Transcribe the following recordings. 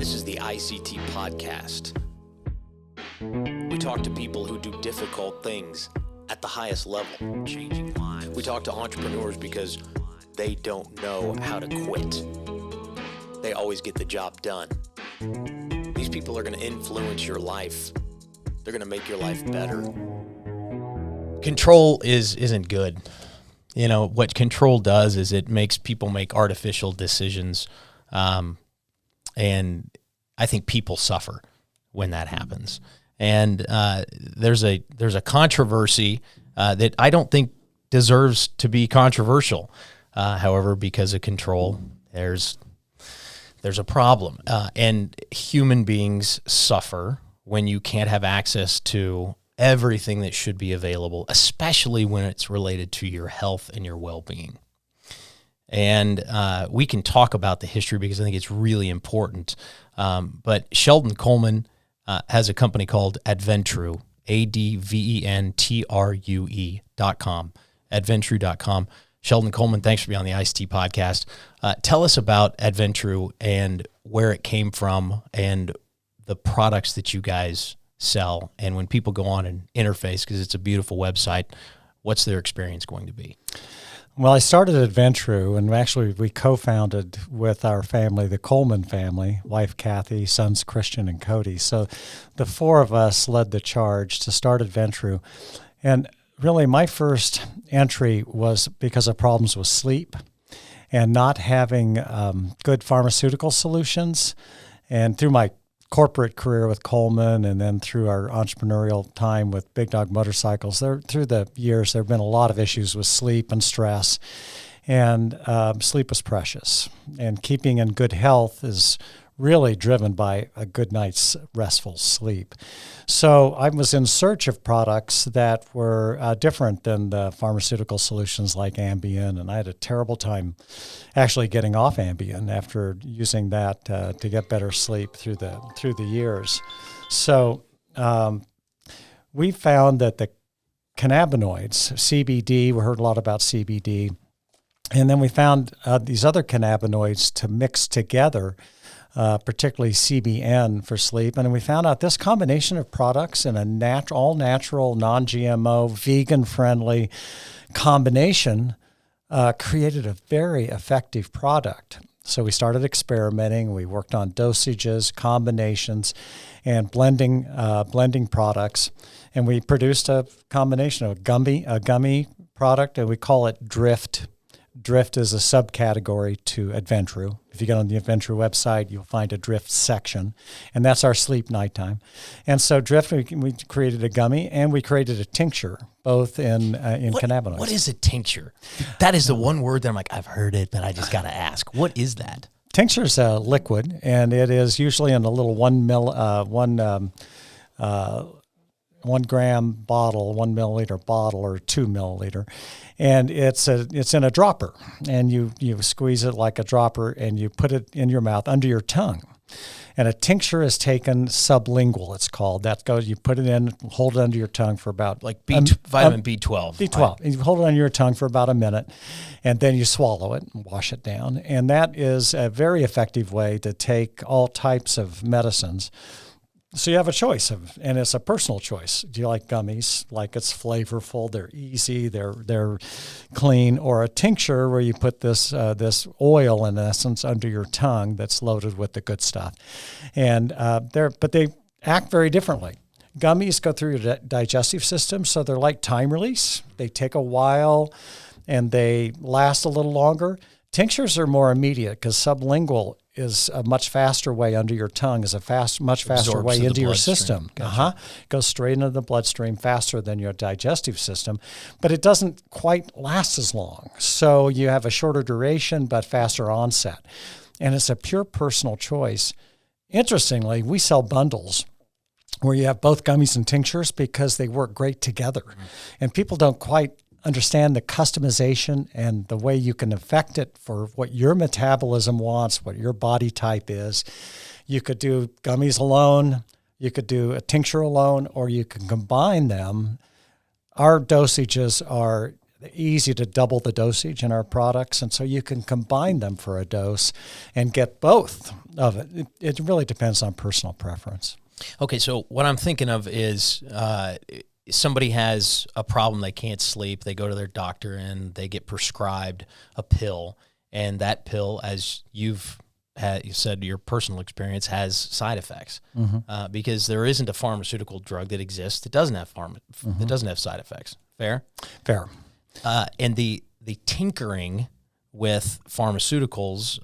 This is the ICT podcast. We talk to people who do difficult things at the highest level, changing lives. We talk to entrepreneurs because they don't know how to quit. They always get the job done. These people are going to influence your life. They're going to make your life better. Control isn't good. You know, what control does is it makes people make artificial decisions. And I think people suffer when that happens. And there's a controversy that I don't think deserves to be controversial. However, because of control, there's a problem. And human beings suffer when you can't have access to everything that should be available, especially when it's related to your health and your well-being. And we can talk about the history because I think it's really important. But Sheldon Coleman has a company called AdvenTrue, AdvenTrue.com, AdvenTrue.com. Sheldon Coleman, thanks for being on the ICT podcast. Tell us about AdvenTrue and where it came from and the products that you guys sell. And when people go on and interface, because it's a beautiful website, what's their experience going to be? Well, I started AdvenTrue, and actually we co-founded with our family, the Coleman family, wife Kathy, sons Christian and Cody. So the four of us led the charge to start AdvenTrue. And really my first entry was because of problems with sleep and not having good pharmaceutical solutions. And through my corporate career with Coleman and then through our entrepreneurial time with Big Dog Motorcycles, through the years, there have been a lot of issues with sleep and stress, and sleep is precious. And keeping in good health is really driven by a good night's restful sleep. So I was in search of products that were different than the pharmaceutical solutions like Ambien, and I had a terrible time actually getting off Ambien after using that to get better sleep through the years. So we found that the cannabinoids, CBD, we heard a lot about CBD, and then we found these other cannabinoids to mix together, particularly CBN for sleep. And we found out this combination of products in a all-natural, non-GMO, vegan-friendly combination created a very effective product. So we started experimenting. We worked on dosages, combinations, and blending products. And we produced a combination of a gummy product, and we call it Drift. Drift is a subcategory to AdvenTrue. If you get on the AdvenTrue website, you'll find a Drift section, and that's our sleep nighttime. And so Drift, we created a gummy, and we created a tincture, both in cannabinoids. What is a tincture? That is the one word that I'm like, I've heard it, but I just got to ask. What is that? Tincture is a liquid, and it is usually in a little 1 gram bottle, 1 milliliter bottle, or 2 milliliter, and it's in a dropper, and you squeeze it like a dropper, and you put it in your mouth under your tongue. And a tincture is taken sublingual, it's called. That goes, you put it in, hold it under your tongue for about like vitamin B12. B12. And you hold it under your tongue for about a minute, and then you swallow it and wash it down. And that is a very effective way to take all types of medicines. So you have a choice, and it's a personal choice. Do you like gummies? Like it's flavorful, they're easy, they're clean, or a tincture where you put this oil in essence under your tongue that's loaded with the good stuff, and but they act very differently. Gummies go through your digestive system, so they're like time release. They take a while, and they last a little longer. Tinctures are more immediate because sublingual is a much faster way under your tongue, is much faster way into your system. Gotcha. Goes straight into the bloodstream faster than your digestive system, but it doesn't quite last as long. So you have a shorter duration, but faster onset. And it's a pure personal choice. Interestingly, we sell bundles where you have both gummies and tinctures because they work great together. Mm-hmm. And people don't quite understand the customization and the way you can affect it for what your metabolism wants, what your body type is. You could do gummies alone, you could do a tincture alone, or you can combine them. Our dosages are easy to double the dosage in our products, and so you can combine them for a dose and get both of it. It really depends on personal preference. Okay, so what I'm thinking of is somebody has a problem, they can't sleep, they go to their doctor and they get prescribed a pill, and that pill, as you said your personal experience, has side effects because there isn't a pharmaceutical drug that exists that doesn't have that doesn't have side effects. Fair? Fair. And the tinkering with pharmaceuticals,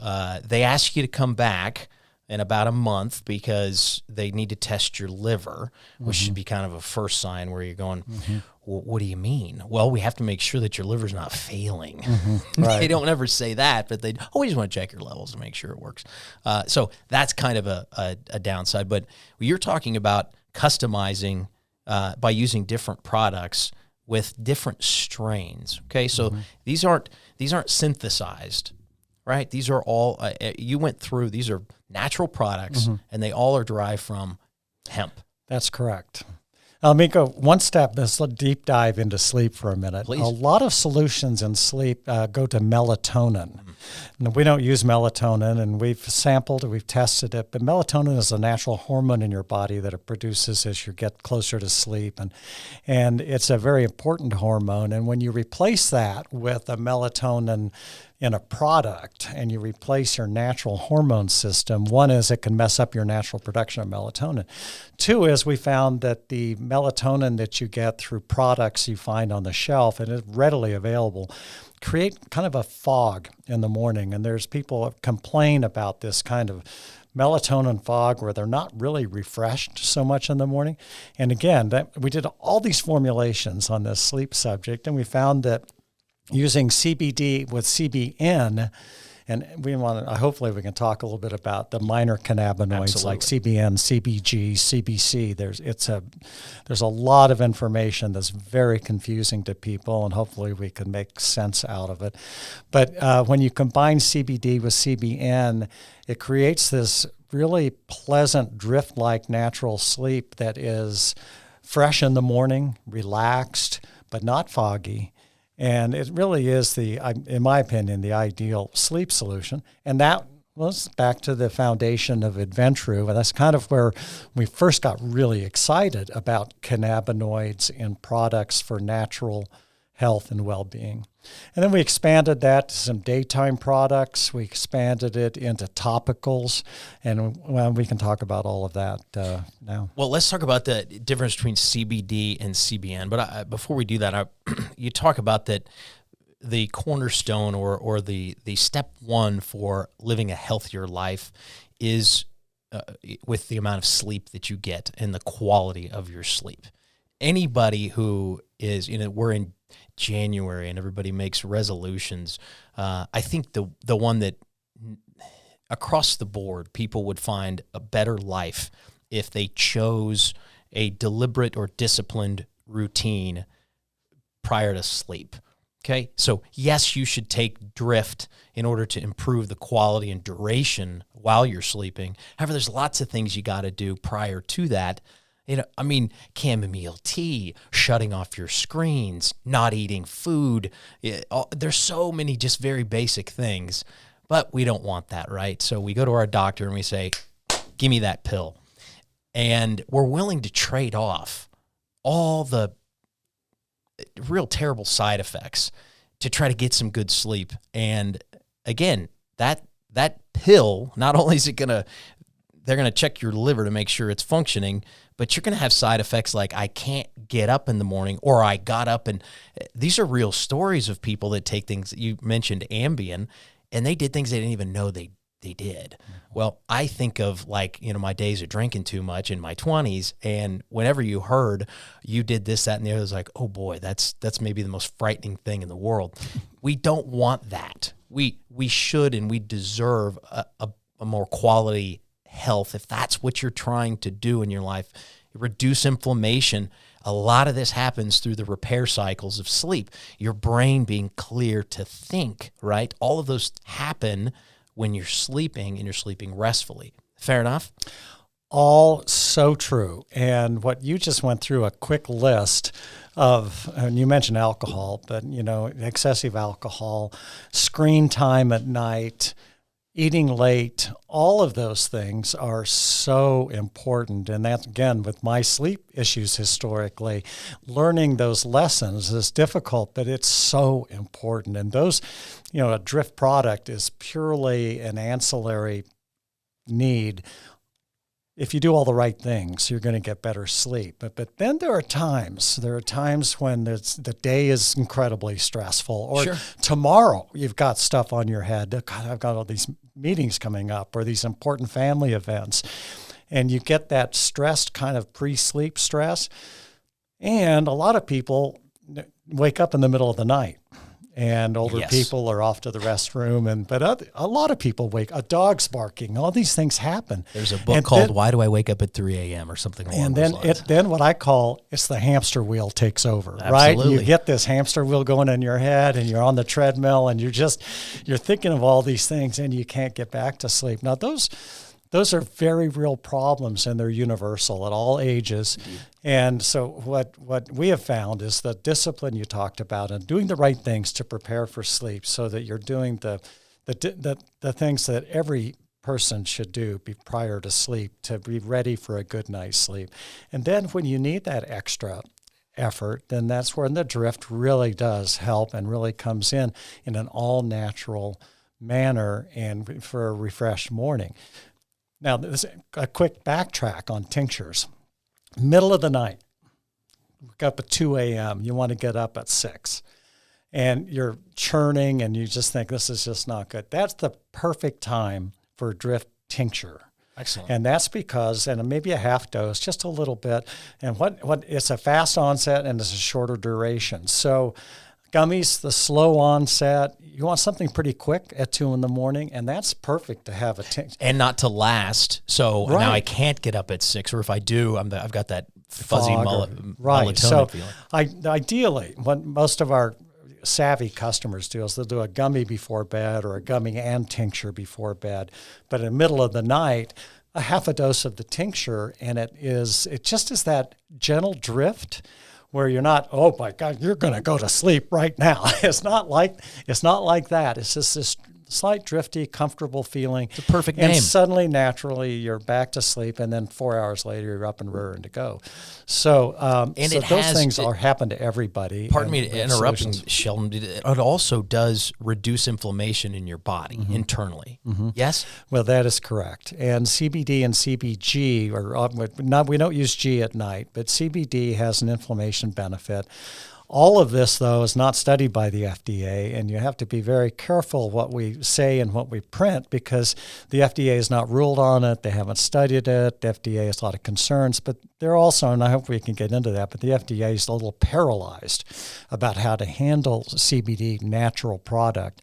they ask you to come back in about a month because they need to test your liver, which should be kind of a first sign where you're going, well, what do you mean? Well, we have to make sure that your liver's not failing. Right. They don't ever say that, but they always want to check your levels to make sure it works. So that's kind of a downside. But you're talking about customizing by using different products with different strains. Okay, so these aren't synthesized, right? These are all you went through. These are natural products, and they all are derived from hemp. That's correct. Let me go one step. Let's deep dive into sleep for a minute. Please. A lot of solutions in sleep go to melatonin. And we don't use melatonin, and we've sampled it, we've tested it, but melatonin is a natural hormone in your body that it produces as you get closer to sleep, and it's a very important hormone. And when you replace that with a melatonin in a product and you replace your natural hormone system, one is it can mess up your natural production of melatonin. Two is we found that the melatonin that you get through products you find on the shelf and is readily available create kind of a fog in the morning. And there's people that complain about this kind of melatonin fog where they're not really refreshed so much in the morning. And again, we did all these formulations on this sleep subject, and we found that using CBD with CBN, and hopefully we can talk a little bit about the minor cannabinoids like CBN, CBG, CBC. There's a lot of information that's very confusing to people, and hopefully we can make sense out of it. But when you combine CBD with CBN, it creates this really pleasant drift-like natural sleep that is fresh in the morning, relaxed, but not foggy. And it really is in my opinion, the ideal sleep solution. And that was back to the foundation of AdvenTrue. And that's kind of where we first got really excited about cannabinoids in products for natural health and well-being. And then we expanded that to some daytime products. We expanded it into topicals, and we can talk about all of that now. Well, let's talk about the difference between CBD and CBN. But before we do that, you talk about that the cornerstone or the step one for living a healthier life is with the amount of sleep that you get and the quality of your sleep. Anybody who is, we're in January and everybody makes resolutions. I think the one that across the board people would find a better life if they chose a deliberate or disciplined routine prior to sleep. Okay, so yes, you should take drift in order to improve the quality and duration while you're sleeping. However, there's lots of things you got to do prior to that. Chamomile tea, shutting off your screens, not eating food. There's so many just very basic things, but we don't want that, right? So we go to our doctor and we say, give me that pill. And we're willing to trade off all the real terrible side effects to try to get some good sleep. And again, that pill, not only is they're going to check your liver to make sure it's functioning, but you're going to have side effects like I can't get up in the morning, or I got up. And these are real stories of people that take things. You mentioned Ambien, and they did things they didn't even know they did. Well, I think of my days of drinking too much in my 20s, and whenever you heard you did this, that, and the other, it was like, oh boy, that's maybe the most frightening thing in the world. We don't want that. We should and we deserve a more quality health if that's what you're trying to do in your life. Reduce inflammation. A lot of this happens through the repair cycles of sleep. Your brain being clear to think, right? All of those happen when you're sleeping and you're sleeping restfully. Fair enough? All so true. And what you just went through, a quick list of, and you mentioned alcohol, but excessive alcohol, screen time at night, eating late, all of those things are so important. And that, again, with my sleep issues historically, learning those lessons is difficult, but it's so important. And those, a drift product is purely an ancillary need. If you do all the right things, you're going to get better sleep. But then there are times when the day is incredibly stressful, or Sure. tomorrow you've got stuff on your head. God, I've got all these meetings coming up, or these important family events, and you get that stressed kind of pre-sleep stress. And a lot of people wake up in the middle of the night. And older Yes. people are off to the restroom, but a lot of people a dog's barking. All these things happen. There's a book called "Why Do I Wake Up at 3 A.M." or something along those lines. Then what I call, it's the hamster wheel takes over, Absolutely. right? You get this hamster wheel going in your head, and you're on the treadmill, and you're thinking of all these things, and you can't get back to sleep. Now those are very real problems, and they're universal at all ages. And so what we have found is the discipline you talked about, and doing the right things to prepare for sleep, so that you're doing the things that every person should do prior to sleep to be ready for a good night's sleep. And then when you need that extra effort, then that's when the drift really does help and really comes in an all natural manner and for a refreshed morning. Now, this a quick backtrack on tinctures. Middle of the night, wake up at 2 a.m., you want to get up at 6, and you're churning, and you just think, this is just not good. That's the perfect time for a drift tincture. Excellent. And that's because, and maybe a half dose, just a little bit, and what it's a fast onset and it's a shorter duration. So gummies, the slow onset, you want something pretty quick at 2 a.m, and that's perfect to have a tincture. And not to last. So Right. now I can't get up at 6, or if I do, I've got that fuzzy Right. melatonin So feeling. ideally, what most of our savvy customers do is they'll do a gummy before bed, or a gummy and tincture before bed. But in the middle of the night, a half a dose of the tincture, and it just is that gentle drift where you're not, oh my God, you're going to go to sleep right now. It's not like that. It's just this slight drifty, comfortable feeling. It's a perfect and name. suddenly, naturally, you're back to sleep, and then 4 hours later, you're up and raring to go. So, those things happen to everybody. Pardon me to interrupt, Sheldon. It also does reduce inflammation in your body internally. Mm-hmm. Yes? Well, that is correct. And CBD and CBG, we don't use G at night, but CBD has an inflammation benefit. All of this, though, is not studied by the FDA, and you have to be very careful what we say and what we print, because the FDA has not ruled on it. They haven't studied it. The FDA has a lot of concerns, but they're also, and I hope we can get into that, but the FDA is a little paralyzed about how to handle CBD natural product.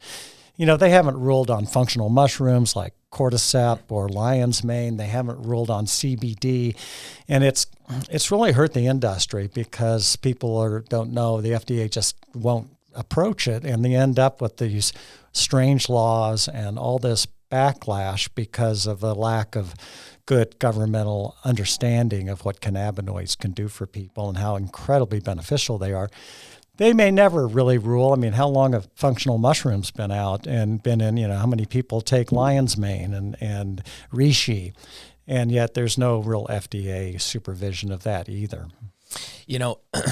They haven't ruled on functional mushrooms like cordyceps or lion's mane. They haven't ruled on CBD, and it's really hurt the industry because people don't know. The FDA just won't approach it, and they end up with these strange laws and all this backlash because of the lack of good governmental understanding of what cannabinoids can do for people and how incredibly beneficial they are. They may never really rule. I mean, how long have functional mushrooms been out and been in, how many people take lion's mane and reishi, and yet there's no real FDA supervision of that either.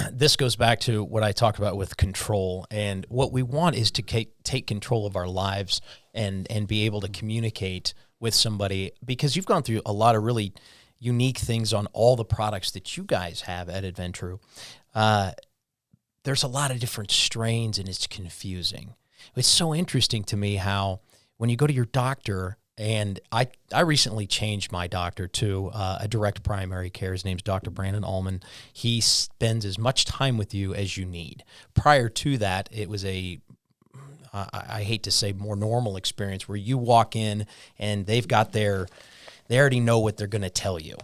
This goes back to what I talked about with control, and what we want is to take control of our lives and be able to communicate with somebody, because you've gone through a lot of really unique things on all the products that you guys have at AdvenTrue. There's a lot of different strains, and it's confusing. It's so interesting to me how when you go to your doctor, and I recently changed my doctor to a direct primary care. His name's Dr. Brandon Allman. He spends as much time with you as you need. Prior to that, it was I hate to say, more normal experience where you walk in and they already know what they're going to tell you.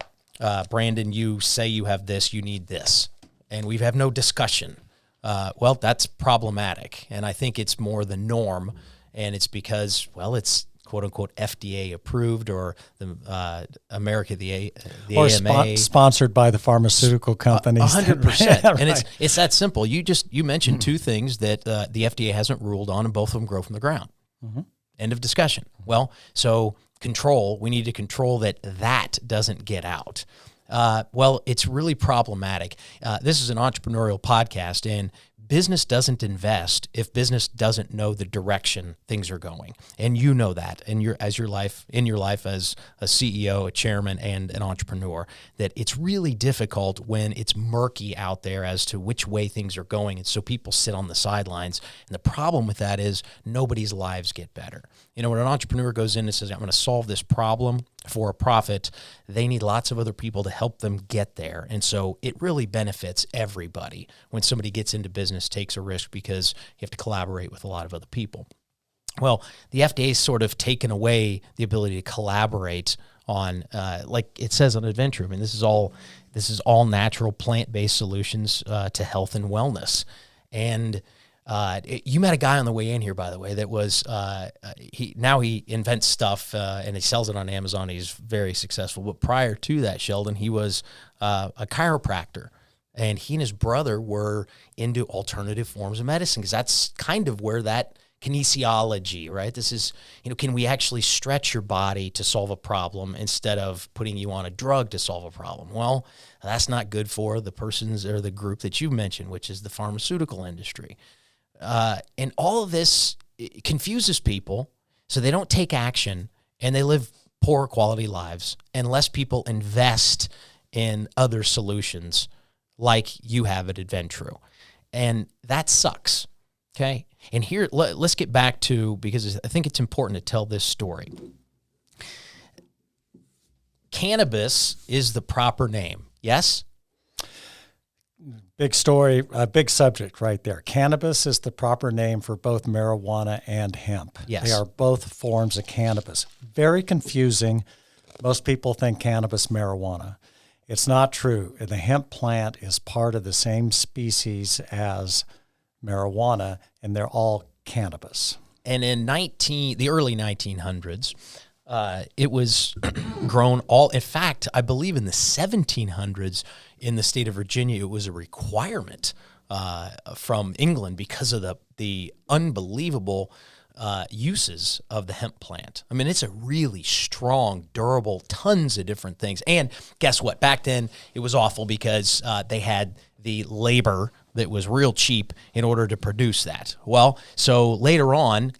Brandon, you say you have this, you need this, and we have no discussion. Well, that's problematic, and I think it's more the norm, and it's because, it's quote unquote FDA approved, or the America, the or AMA. Sponsored by the pharmaceutical companies. 100%. Right. And it's that simple. You mentioned two things that the FDA hasn't ruled on, and both of them grow from the ground. Mm-hmm. End of discussion. Well, so we need to control that doesn't get out. Well, it's really problematic. This is an entrepreneurial podcast, and business doesn't invest if business doesn't know the direction things are going. And you know that in your life as a CEO, a chairman, and an entrepreneur, that it's really difficult when it's murky out there as to which way things are going. And so people sit on the sidelines. And the problem with that is nobody's lives get better. You know, when an entrepreneur goes in and says, I'm going to solve this problem for a profit, they need lots of other people to help them get there. And so it really benefits everybody when somebody gets into business, takes a risk, because you have to collaborate with a lot of other people. Well, the FDA's sort of taken away the ability to collaborate on, like it says on AdvenTrue. I mean, this is all natural plant-based solutions to health and wellness. And you met a guy on the way in here, by the way, that was he invents stuff and he sells it on Amazon. He's very successful. But prior to that, Sheldon, he was a chiropractor, and he and his brother were into alternative forms of medicine, because that's kind of where that kinesiology, right? This is, can we actually stretch your body to solve a problem instead of putting you on a drug to solve a problem? Well, that's not good for the persons or the group that you mentioned, which is the pharmaceutical industry. And all of this confuses people, so they don't take action, and they live poor quality lives unless people invest in other solutions like you have at AdvenTrue. And that sucks, okay? And here, let's get back to, because I think it's important to tell this story. Cannabis is the proper name, yes? Big story, big subject right there. Cannabis is the proper name for both marijuana and hemp. Yes. They are both forms of cannabis. Very confusing. Most people think cannabis, marijuana. It's not true. The hemp plant is part of the same species as marijuana, and they're all cannabis. And in the early 1900s, it was grown in fact, I believe in the 1700s in the state of Virginia, it was a requirement from England because of the unbelievable uses of the hemp plant. I mean, it's a really strong, durable, tons of different things. And guess what? Back then, it was awful because they had the labor that was real cheap in order to produce that. Well, so later on,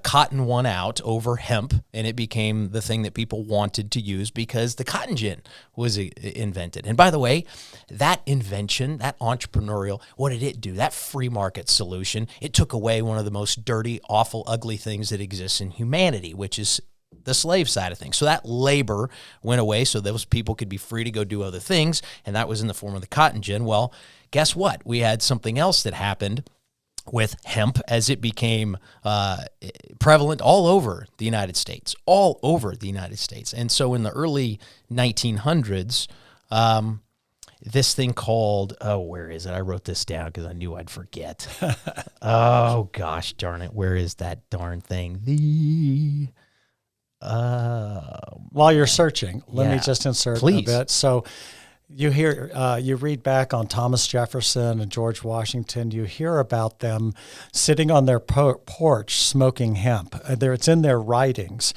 cotton won out over hemp, and it became the thing that people wanted to use because the cotton gin was invented. And by the way, that invention, that entrepreneurial, what did it do? That free market solution, it took away one of the most dirty, awful, ugly things that exists in humanity, which is the slave side of things. So that labor went away so those people could be free to go do other things, and that was in the form of the cotton gin. Well, guess what? We had something else that happened with hemp as it became prevalent all over the United States, And so in the early 1900s, this thing called, where is it? I wrote this down because I knew I'd forget. Oh, gosh darn it. Where is that darn thing? While you're searching, let me just insert please. A bit. So you read back on Thomas Jefferson and George Washington, you hear about them sitting on their porch smoking hemp. It's in their writings.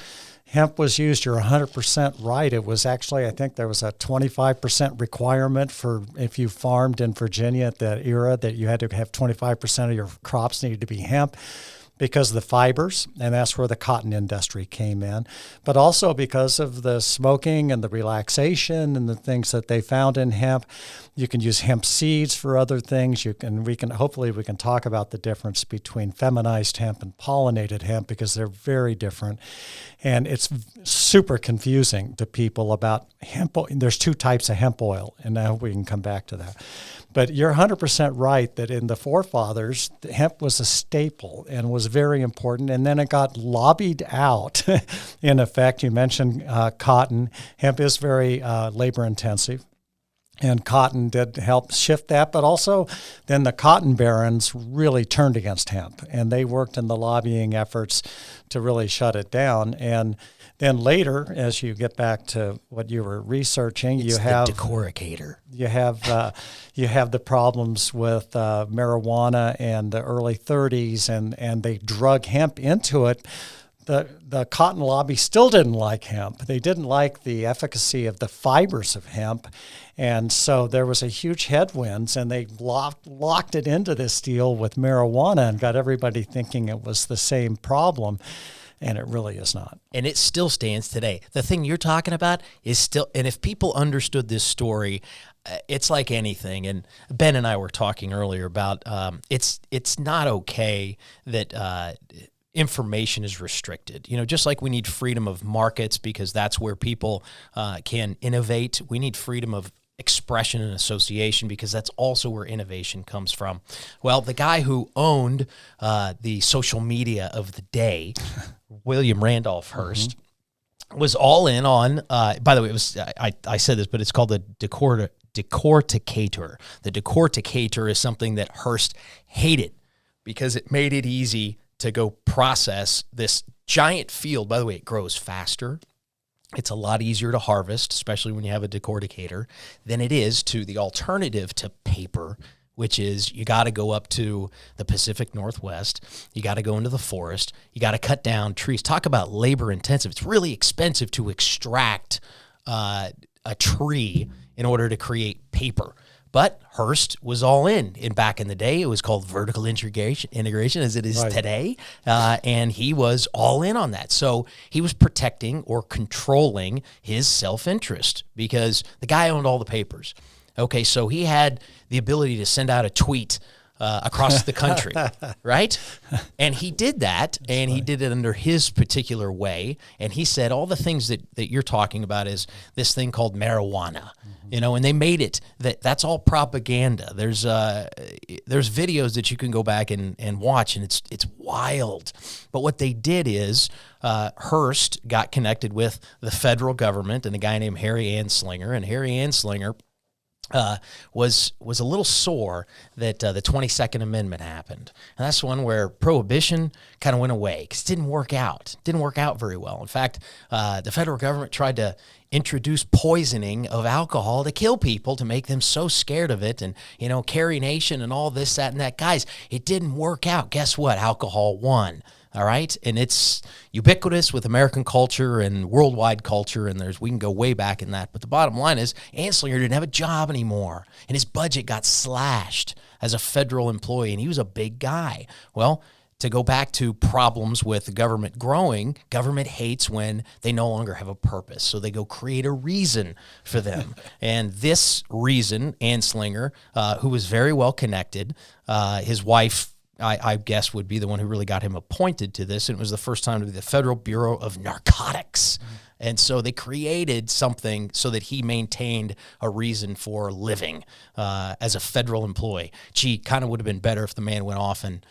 Hemp was used, you're 100% right. It was actually, I think there was a 25% requirement for if you farmed in Virginia at that era, that you had to have 25% of your crops needed to be hemp, because of the fibers, and that's where the cotton industry came in, but also because of the smoking and the relaxation and the things that they found in hemp. You can use hemp seeds for other things. Hopefully we can talk about the difference between feminized hemp and pollinated hemp, because they're very different. And it's super confusing to people about hemp. There's two types of hemp oil, and I hope we can come back to that. But you're 100% right that in the forefathers, hemp was a staple and was very important. And then it got lobbied out. In effect, you mentioned cotton. Hemp is very labor intensive. And cotton did help shift that, but also then the cotton barons really turned against hemp, and they worked in the lobbying efforts to really shut it down. And then later, as you get back to what you were researching, It's you have the decoricator. you have the problems with marijuana in the early 30s, and they drug hemp into it. The cotton lobby still didn't like hemp. They didn't like the efficacy of the fibers of hemp. And so there was a huge headwinds, and they locked it into this deal with marijuana and got everybody thinking it was the same problem. And it really is not. And it still stands today. The thing you're talking about is still, and if people understood this story, it's like anything. And Ben and I were talking earlier about it's not okay that information is restricted. Just like we need freedom of markets because that's where people can innovate. We need freedom of expression and association because that's also where innovation comes from. Well, the guy who owned the social media of the day, William Randolph Hearst, was all in on, by the way, it was I said this, but it's called the decorticator. The decorticator is something that Hearst hated because it made it easy to go process this giant field. By the way, it grows faster. It's a lot easier to harvest, especially when you have a decorticator, than it is to the alternative to paper, which is you got to go up to the Pacific Northwest. You got to go into the forest. You got to cut down trees. Talk about labor intensive. It's really expensive to extract a tree in order to create paper. But Hearst was all in. And back in the day, it was called vertical integration as it is today. And he was all in on that. So he was protecting or controlling his self-interest because the guy owned all the papers. Okay, so he had the ability to send out a tweet across the country, right? And he did that, and he did it under his particular way. And he said all the things that you're talking about is this thing called marijuana, and they made it that's all propaganda. There's videos that you can go back and watch, and it's wild. But what they did is Hearst got connected with the federal government and a guy named Harry Anslinger, and Harry Anslinger was a little sore that the 22nd Amendment happened. And that's one where prohibition kind of went away because it didn't work out. It didn't work out very well. In fact, the federal government tried to introduce poisoning of alcohol to kill people, to make them so scared of it, and, Carry Nation and all this, that, and that. Guys, it didn't work out. Guess what? Alcohol won. All right. And it's ubiquitous with American culture and worldwide culture. And we can go way back in that. But the bottom line is Anslinger didn't have a job anymore. And his budget got slashed as a federal employee. And he was a big guy. Well, to go back to problems with government growing, government hates when they no longer have a purpose. So they go create a reason for them. And this reason, Anslinger, who was very well connected, his wife, I guess, would be the one who really got him appointed to this. And it was the first time to be the Federal Bureau of Narcotics. And so they created something so that he maintained a reason for living as a federal employee. Gee, kind of would have been better if the man went off and,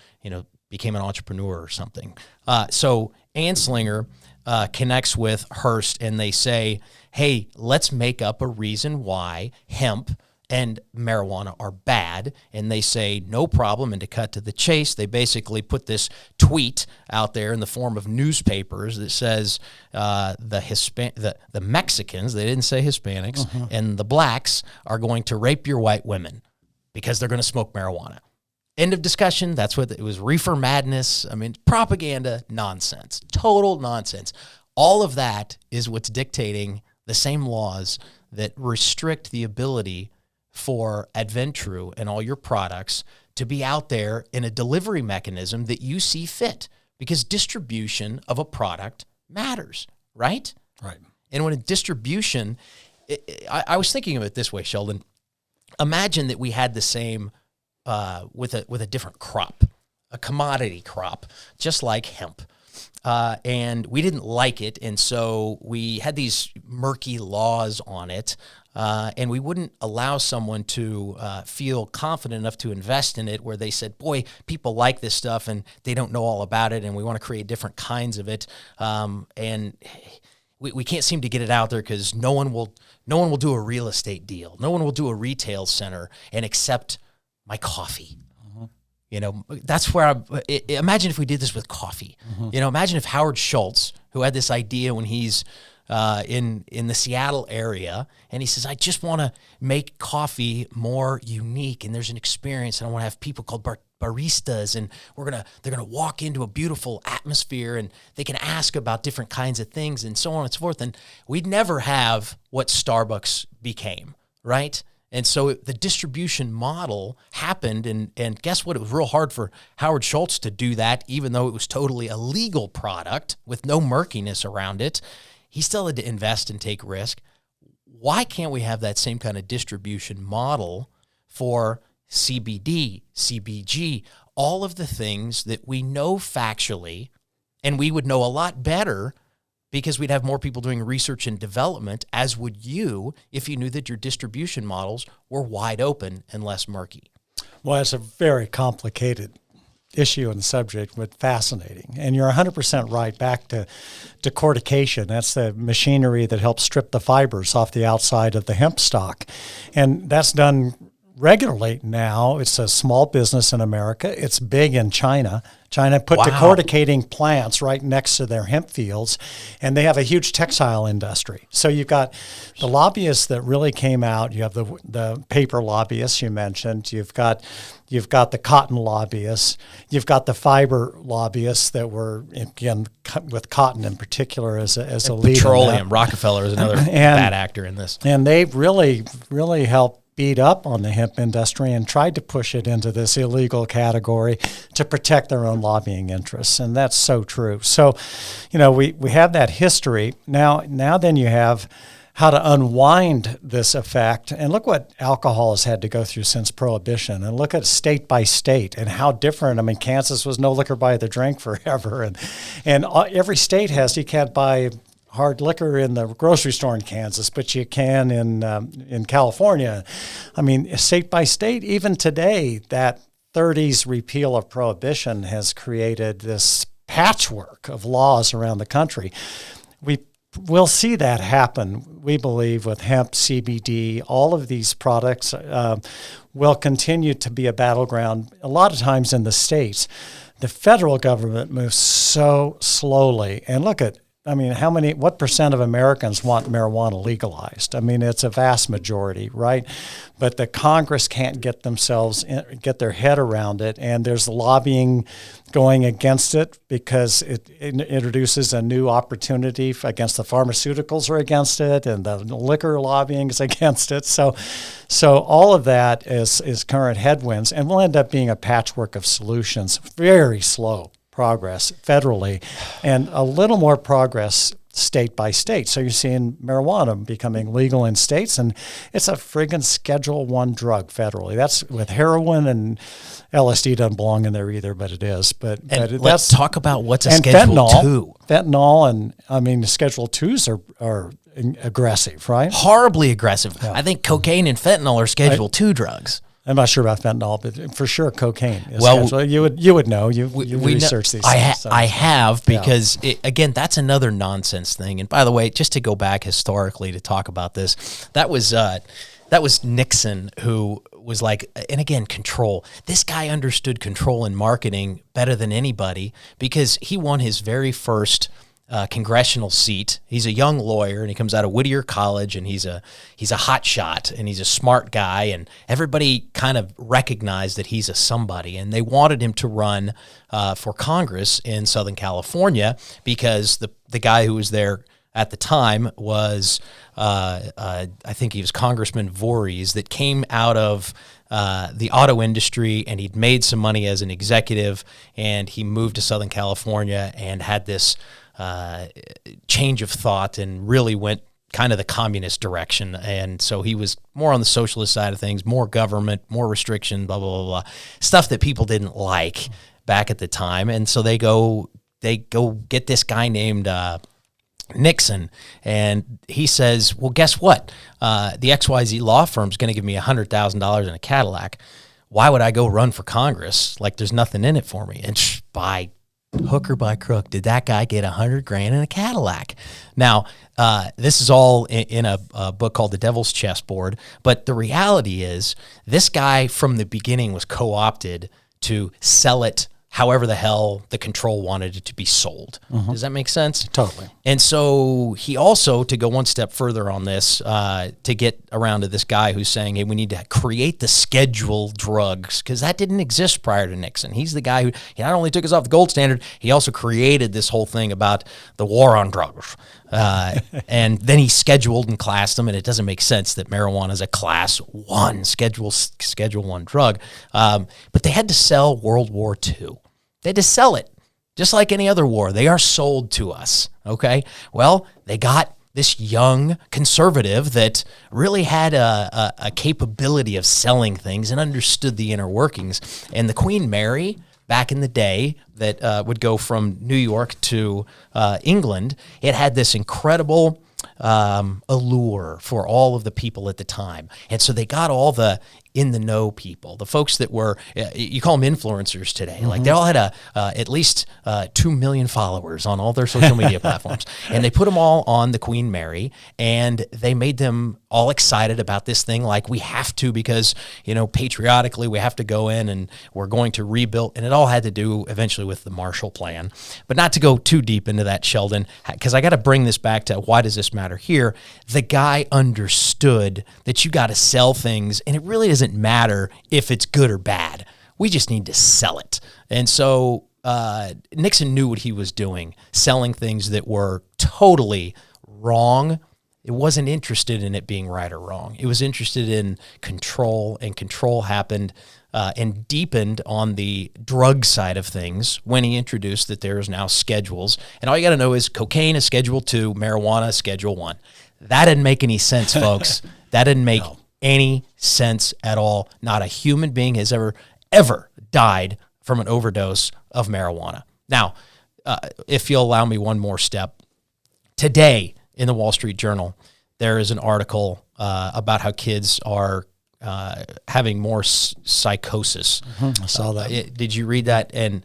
became an entrepreneur or something. So Anslinger connects with Hearst, and they say, hey, let's make up a reason why hemp and marijuana are bad. And they say, no problem. And to cut to the chase, they basically put this tweet out there in the form of newspapers that says the Mexicans, they didn't say Hispanics, and the blacks are going to rape your white women because they're going to smoke marijuana. End of discussion. That's what it was. Reefer madness. I mean, propaganda, nonsense, total nonsense. All of that is what's dictating the same laws that restrict the ability for AdvenTrue and all your products to be out there in a delivery mechanism that you see fit, because distribution of a product matters, right? Right. And when a distribution, I was thinking of it this way, Sheldon. Imagine that we had the same with a different crop, a commodity crop, just like hemp. And we didn't like it, and so we had these murky laws on it, and we wouldn't allow someone to feel confident enough to invest in it, where they said, boy, people like this stuff, and they don't know all about it, and we want to create different kinds of it. And we can't seem to get it out there because no one will do a real estate deal. No one will do a retail center and accept my coffee. That's where imagine if we did this with coffee. Imagine if Howard Schultz, who had this idea when he's in the Seattle area, and he says, I just want to make coffee more unique, and there's an experience, and I want to have people called baristas, and they're gonna walk into a beautiful atmosphere, and they can ask about different kinds of things, and so on and so forth. And we'd never have what Starbucks became, right? And so the distribution model happened, and guess what? It was real hard for Howard Schultz to do that, even though it was totally a legal product with no murkiness around it. He still had to invest and take risk. Why can't we have that same kind of distribution model for CBD, CBG, all of the things that we know factually, and we would know a lot better because we'd have more people doing research and development, as would you if you knew that your distribution models were wide open and less murky. Well, it's a very complicated issue and subject, but fascinating. And you're 100% right. Back to decortication. That's the machinery that helps strip the fibers off the outside of the hemp stalk. And that's done regularly now. It's a small business in America. It's big in China. China put decorticating plants right next to their hemp fields, and they have a huge textile industry. So you've got the lobbyists that really came out. You have the paper lobbyists you mentioned. You've got the cotton lobbyists. You've got the fiber lobbyists that were, again, with cotton in particular as a lead. Petroleum. Rockefeller is another bad actor in this. And they've really helped beat up on the hemp industry and tried to push it into this illegal category to protect their own lobbying interests. And that's so true. So, we have that history. Now then you have how to unwind this effect. And look what alcohol has had to go through since Prohibition. And look at state by state and how different. I mean, Kansas was no liquor by the drink forever. And every state you can't buy hard liquor in the grocery store in Kansas, but you can in California. I mean, state by state, even today, that 30s repeal of Prohibition has created this patchwork of laws around the country. We'll see that happen, we believe, with hemp, CBD, all of these products will continue to be a battleground a lot of times in the states. The federal government moves so slowly. And look at what percent of Americans want marijuana legalized? I mean, it's a vast majority, right? But the Congress can't get their head around it, and there's lobbying going against it because it introduces a new opportunity against the pharmaceuticals are against it, and the liquor lobbying is against it. So all of that is current headwinds, and will end up being a patchwork of solutions, very slow progress federally, and a little more progress state by state. So you're seeing marijuana becoming legal in states, and it's a friggin' Schedule I drug federally. That's with heroin, and LSD doesn't belong in there either, but it is. But let's talk about what's a Schedule II. Fentanyl, and Schedule IIs are aggressive, right? Horribly aggressive. Yeah. I think cocaine and fentanyl are Schedule II drugs. I'm not sure about fentanyl, but for sure cocaine is scheduled. You would know. You research these things. I have, because again, that's another nonsense thing. And by the way, just to go back historically to talk about this, that was Nixon who was like, and again, control. This guy understood control in marketing better than anybody because he won his very first congressional seat. He's a young lawyer, and he comes out of Whittier College, and he's a hot shot, and he's a smart guy, and everybody kind of recognized that he's a somebody, and they wanted him to run for Congress in Southern California because the guy who was there at the time was I think he was Congressman Voorhees, that came out of the auto industry, and he'd made some money as an executive, and he moved to Southern California and had this change of thought and really went kind of the communist direction. And so he was more on the socialist side of things, more government, more restriction, blah, blah, blah, blah, stuff that people didn't like back at the time. And so they go get this guy named Nixon, and he says, well, guess what? The XYZ law firm's going to give me $100,000 in a Cadillac. Why would I go run for Congress? Like, there's nothing in it for me. And by hook or by crook, did that guy get $100,000 in a Cadillac? Now, this is all in a book called The Devil's Chessboard. But the reality is this guy from the beginning was co-opted to sell it however the hell the control wanted it to be sold. Does that make sense? Totally. And so he also, to go one step further on this, to get around to this guy who's saying, hey, we need to create the scheduled drugs, because that didn't exist prior to Nixon. He's the guy who he not only took us off the gold standard, he also created this whole thing about the war on drugs. And then he scheduled and classed them, and it doesn't make sense that marijuana is a class 1, schedule 1 drug. But they had to sell World War II. They had to sell it, just like any other war. They are sold to us, okay? Well, they got this young conservative that really had a capability of selling things and understood the inner workings. And the Queen Mary, back in the day, that would go from New York to England, it had this incredible allure for all of the people at the time. And so they got all the in-the-know people, the folks that were, you call them influencers today. Like they all had at least 2 million followers on all their social media platforms. And they put them all on the Queen Mary, and they made them all excited about this thing. Like, we have to, because, patriotically, we have to go in and we're going to rebuild. And it all had to do eventually with the Marshall Plan. But not to go too deep into that, Sheldon, because I got to bring this back to why does this matter here? The guy understood that you got to sell things, and it really doesn't matter if it's good or bad. We just need to sell it. And so Nixon knew what he was doing, selling things that were totally wrong. It wasn't interested in it being right or wrong. It was interested in control, and control happened and deepened on the drug side of things when he introduced that there is now schedules. And all you got to know is cocaine is Schedule 2, marijuana is Schedule 1. That didn't make any sense, folks. That didn't make any sense at all. Not a human being has ever died from an overdose of marijuana. Now, if you'll allow me one more step, today in the Wall Street Journal, there is an article about how kids are having more psychosis. I saw that. Did you read that? And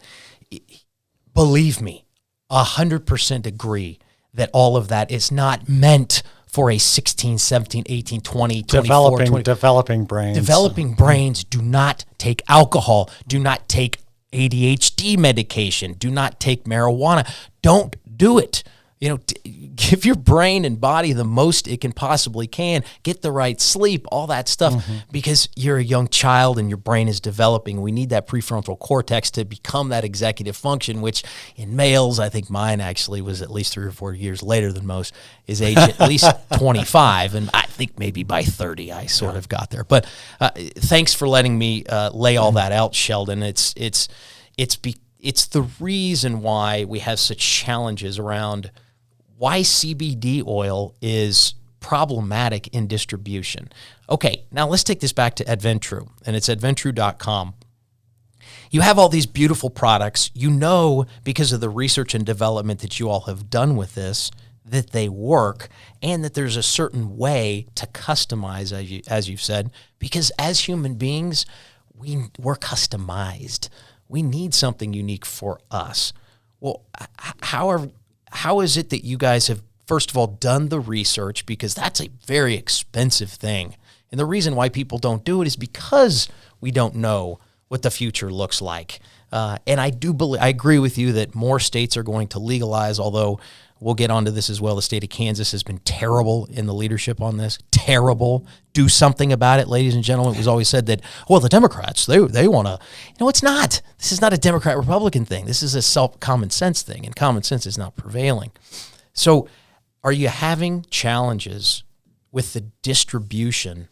believe me, 100% agree that all of that is not meant for a 16, 17, 18, 20, 24, 20. Developing brains. Developing brains do not take alcohol, do not take ADHD medication, do not take marijuana. Don't do it. Give your brain and body the most it can possibly can. Get the right sleep, all that stuff, because you're a young child and your brain is developing. We need that prefrontal cortex to become that executive function, which in males, I think mine actually was at least 3 or 4 years later than most, is age at least 25. And I think maybe by 30, I sort of got there. But thanks for letting me lay all that out, Sheldon. It's the reason why we have such challenges around why CBD oil is problematic in distribution. Okay, now let's take this back to AdvenTrue, and it's AdvenTrue.com. You have all these beautiful products. Because of the research and development that you all have done with this, that they work, and that there's a certain way to customize, as you've said, because as human beings, we're customized. We need something unique for us. Well, how is it that you guys have, first of all, done the research? Because that's a very expensive thing. And the reason why people don't do it is because we don't know what the future looks like. And I agree with you that more states are going to legalize, although we'll get onto this as well. The state of Kansas has been terrible in the leadership on this. Terrible. Do something about it, ladies and gentlemen. It was always said that, well, the Democrats, they want to. No, it's not. This is not a Democrat-Republican thing. This is a common sense thing, and common sense is not prevailing. So are you having challenges with the distribution,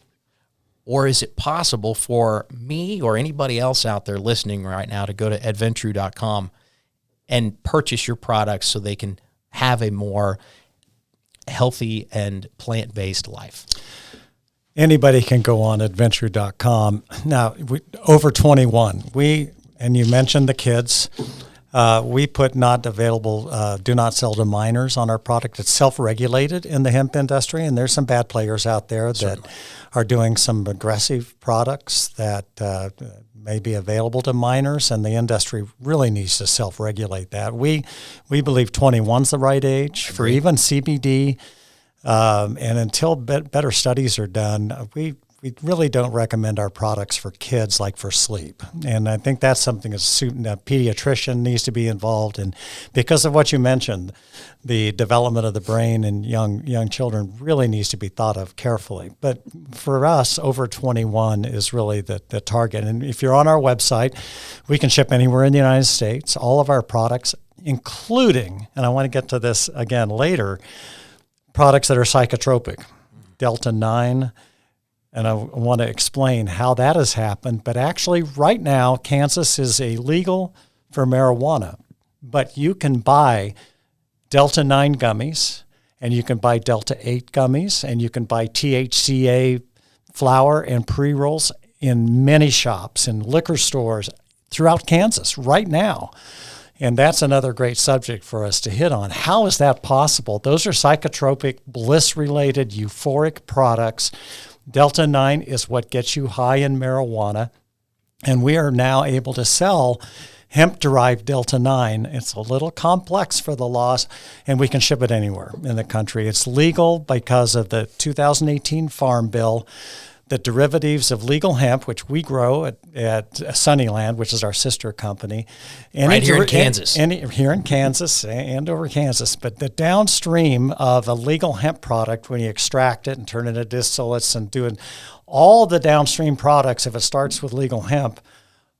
or is it possible for me or anybody else out there listening right now to go to AdvenTrue.com and purchase your products so they can have a more healthy and plant-based life? Anybody can go on AdvenTrue.com. Now, over 21, and you mentioned the kids, we put not available, do not sell to minors on our product. It's self-regulated in the hemp industry, and there's some bad players out there that are doing some aggressive products that may be available to minors, and the industry really needs to self-regulate that. We believe 21's the right age for even CBD, and until better studies are done, we really don't recommend our products for kids like for sleep. And I think that's something a pediatrician needs to be involved in, because of what you mentioned. The development of the brain in young children really needs to be thought of carefully. But for us, over 21 is really the target. And if you're on our website, we can ship anywhere in the United States. All of our products, including, and I want to get to this again later, products that are psychotropic, Delta-9. And I want to explain how that has happened. But actually, right now, Kansas is illegal for marijuana. But you can buy Delta-9 gummies, and you can buy Delta-8 gummies, and you can buy THCA flower and pre-rolls in many shops and liquor stores throughout Kansas right now. And that's another great subject for us to hit on. How is that possible? Those are psychotropic, bliss-related, euphoric products. Delta-9 is what gets you high in marijuana, and we are now able to sell hemp-derived Delta-9. It's a little complex for the laws, and we can ship it anywhere in the country. It's legal because of the 2018 Farm Bill. The derivatives of legal hemp, which we grow at Sunnyland, which is our sister company. Right here in Kansas. Here in Kansas and over Kansas. But the downstream of a legal hemp product, when you extract it and turn it into distillates and doing all the downstream products, if it starts with legal hemp,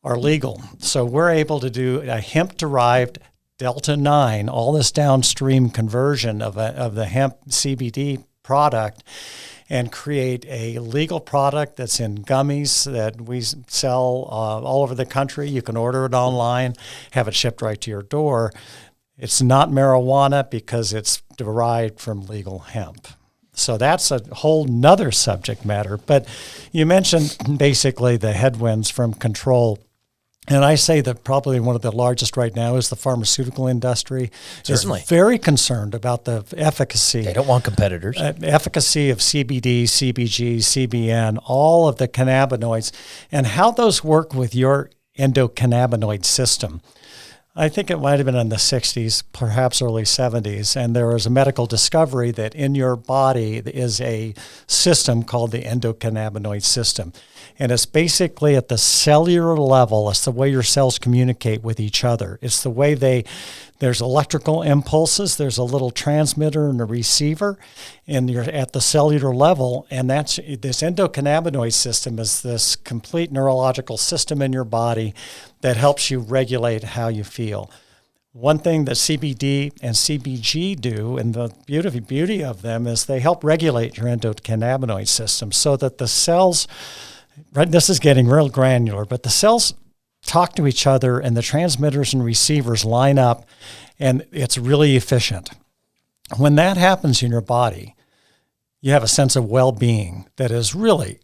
are legal. So we're able to do a hemp-derived Delta-9, all this downstream conversion of the hemp CBD product, and create a legal product that's in gummies that we sell all over the country. You can order it online, have it shipped right to your door. It's not marijuana because it's derived from legal hemp. So that's a whole nother subject matter. But you mentioned basically the headwinds from control. And I say that probably one of the largest right now is the pharmaceutical industry. Certainly. They're very concerned about the efficacy. They don't want competitors. Efficacy of CBD, CBG, CBN, all of the cannabinoids, and how those work with your endocannabinoid system. I think it might have been in the 60s, perhaps early 70s, and there was a medical discovery that in your body is a system called the endocannabinoid system. And it's basically at the cellular level. It's the way your cells communicate with each other. It's the way there's electrical impulses. There's a little transmitter and a receiver, and you're at the cellular level. And that's this endocannabinoid system is this complete neurological system in your body that helps you regulate how you feel. One thing that CBD and CBG do, and the beauty of them, is they help regulate your endocannabinoid system so that the cells, right, this is getting real granular, but the cells talk to each other and the transmitters and receivers line up, and it's really efficient. When that happens in your body, you have a sense of well-being that is really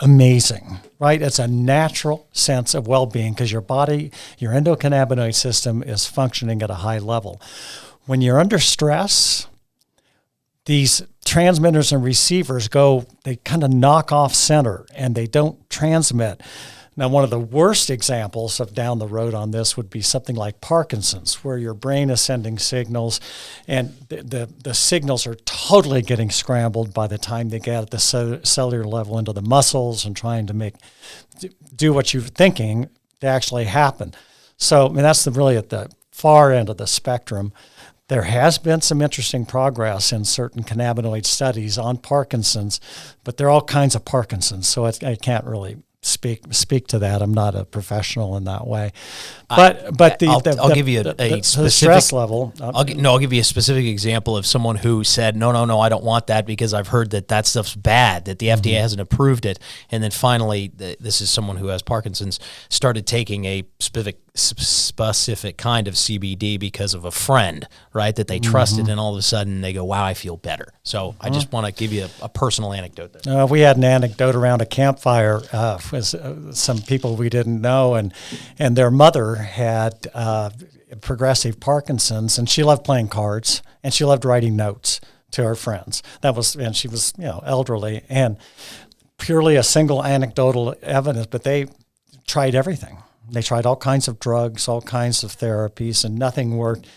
amazing, right? It's a natural sense of well-being because your body, your endocannabinoid system is functioning at a high level. When you're under stress, these transmitters and receivers they kind of knock off center and they don't transmit. Now, one of the worst examples of down the road on this would be something like Parkinson's, where your brain is sending signals and the signals are totally getting scrambled by the time they get at the cellular level into the muscles and trying to do what you're thinking to actually happen. So, I mean, that's really at the far end of the spectrum. There has been some interesting progress in certain cannabinoid studies on Parkinson's, but there are all kinds of Parkinson's, so I can't really speak to that. I'm not a professional in that way, but I'll give you a specific stress level. I'll give you a specific example of someone who said, no, I don't want that because I've heard that stuff's bad, that the FDA hasn't approved it, and then finally, this is someone who has Parkinson's, started taking a specific kind of CBD because of a friend, right, that they trusted, and all of a sudden they go, wow, I feel better. So I just want to give you a personal anecdote there. We had an anecdote around a campfire with some people we didn't know, and their mother had progressive Parkinson's, and she loved playing cards, and she loved writing notes to her friends. And she was, elderly, and purely a single anecdotal evidence, but they tried everything. They tried all kinds of drugs, all kinds of therapies, and nothing worked.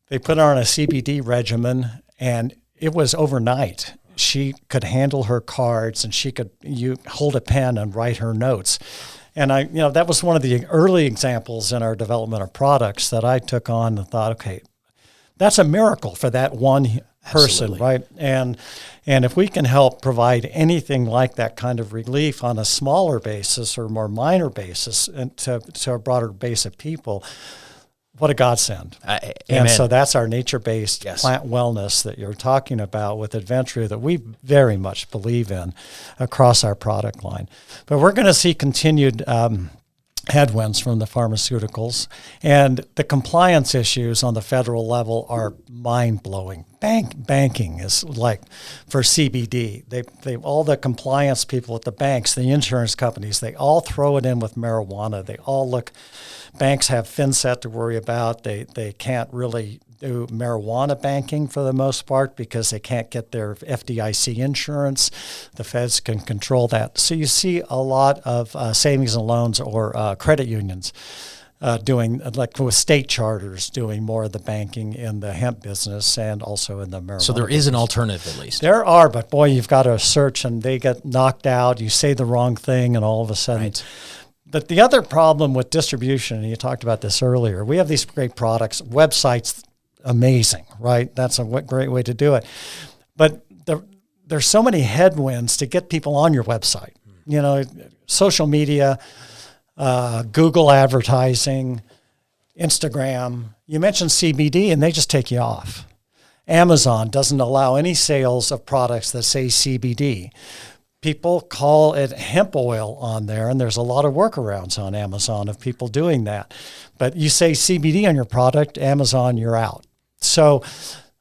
They put her on a CBD regimen, and it was overnight. She could handle her cards, and you hold a pen and write her notes. And that was one of the early examples in our development of products that I took on and thought, okay, that's a miracle for that one person, Absolutely. right? And if we can help provide anything like that kind of relief on a smaller basis or more minor basis and to a broader base of people, what a godsend. And so that's our nature-based plant wellness that you're talking about with AdvenTrue that we very much believe in across our product line. But we're going to see continued headwinds from the pharmaceuticals, and the compliance issues on the federal level are mind-blowing. Banking is like for CBD. They all the compliance people at the banks, the insurance companies, they all throw it in with marijuana. They all look. Banks have FinCET to worry about. They can't really do marijuana banking for the most part because they can't get their FDIC insurance. The feds can control that. So you see a lot of savings and loans or credit unions doing, like with state charters, doing more of the banking in the hemp business and also in the marijuana. So there is an alternative at least. There are, but boy, you've got to search and they get knocked out. You say the wrong thing and all of a sudden. Right. But the other problem with distribution, and you talked about this earlier, we have these great products, websites, amazing, right? That's a great way to do it. But there's so many headwinds to get people on your website. Social media, Google advertising, Instagram. You mentioned CBD, and they just take you off. Amazon doesn't allow any sales of products that say CBD. People call it hemp oil on there, and there's a lot of workarounds on Amazon of people doing that. But you say CBD on your product, Amazon, you're out. So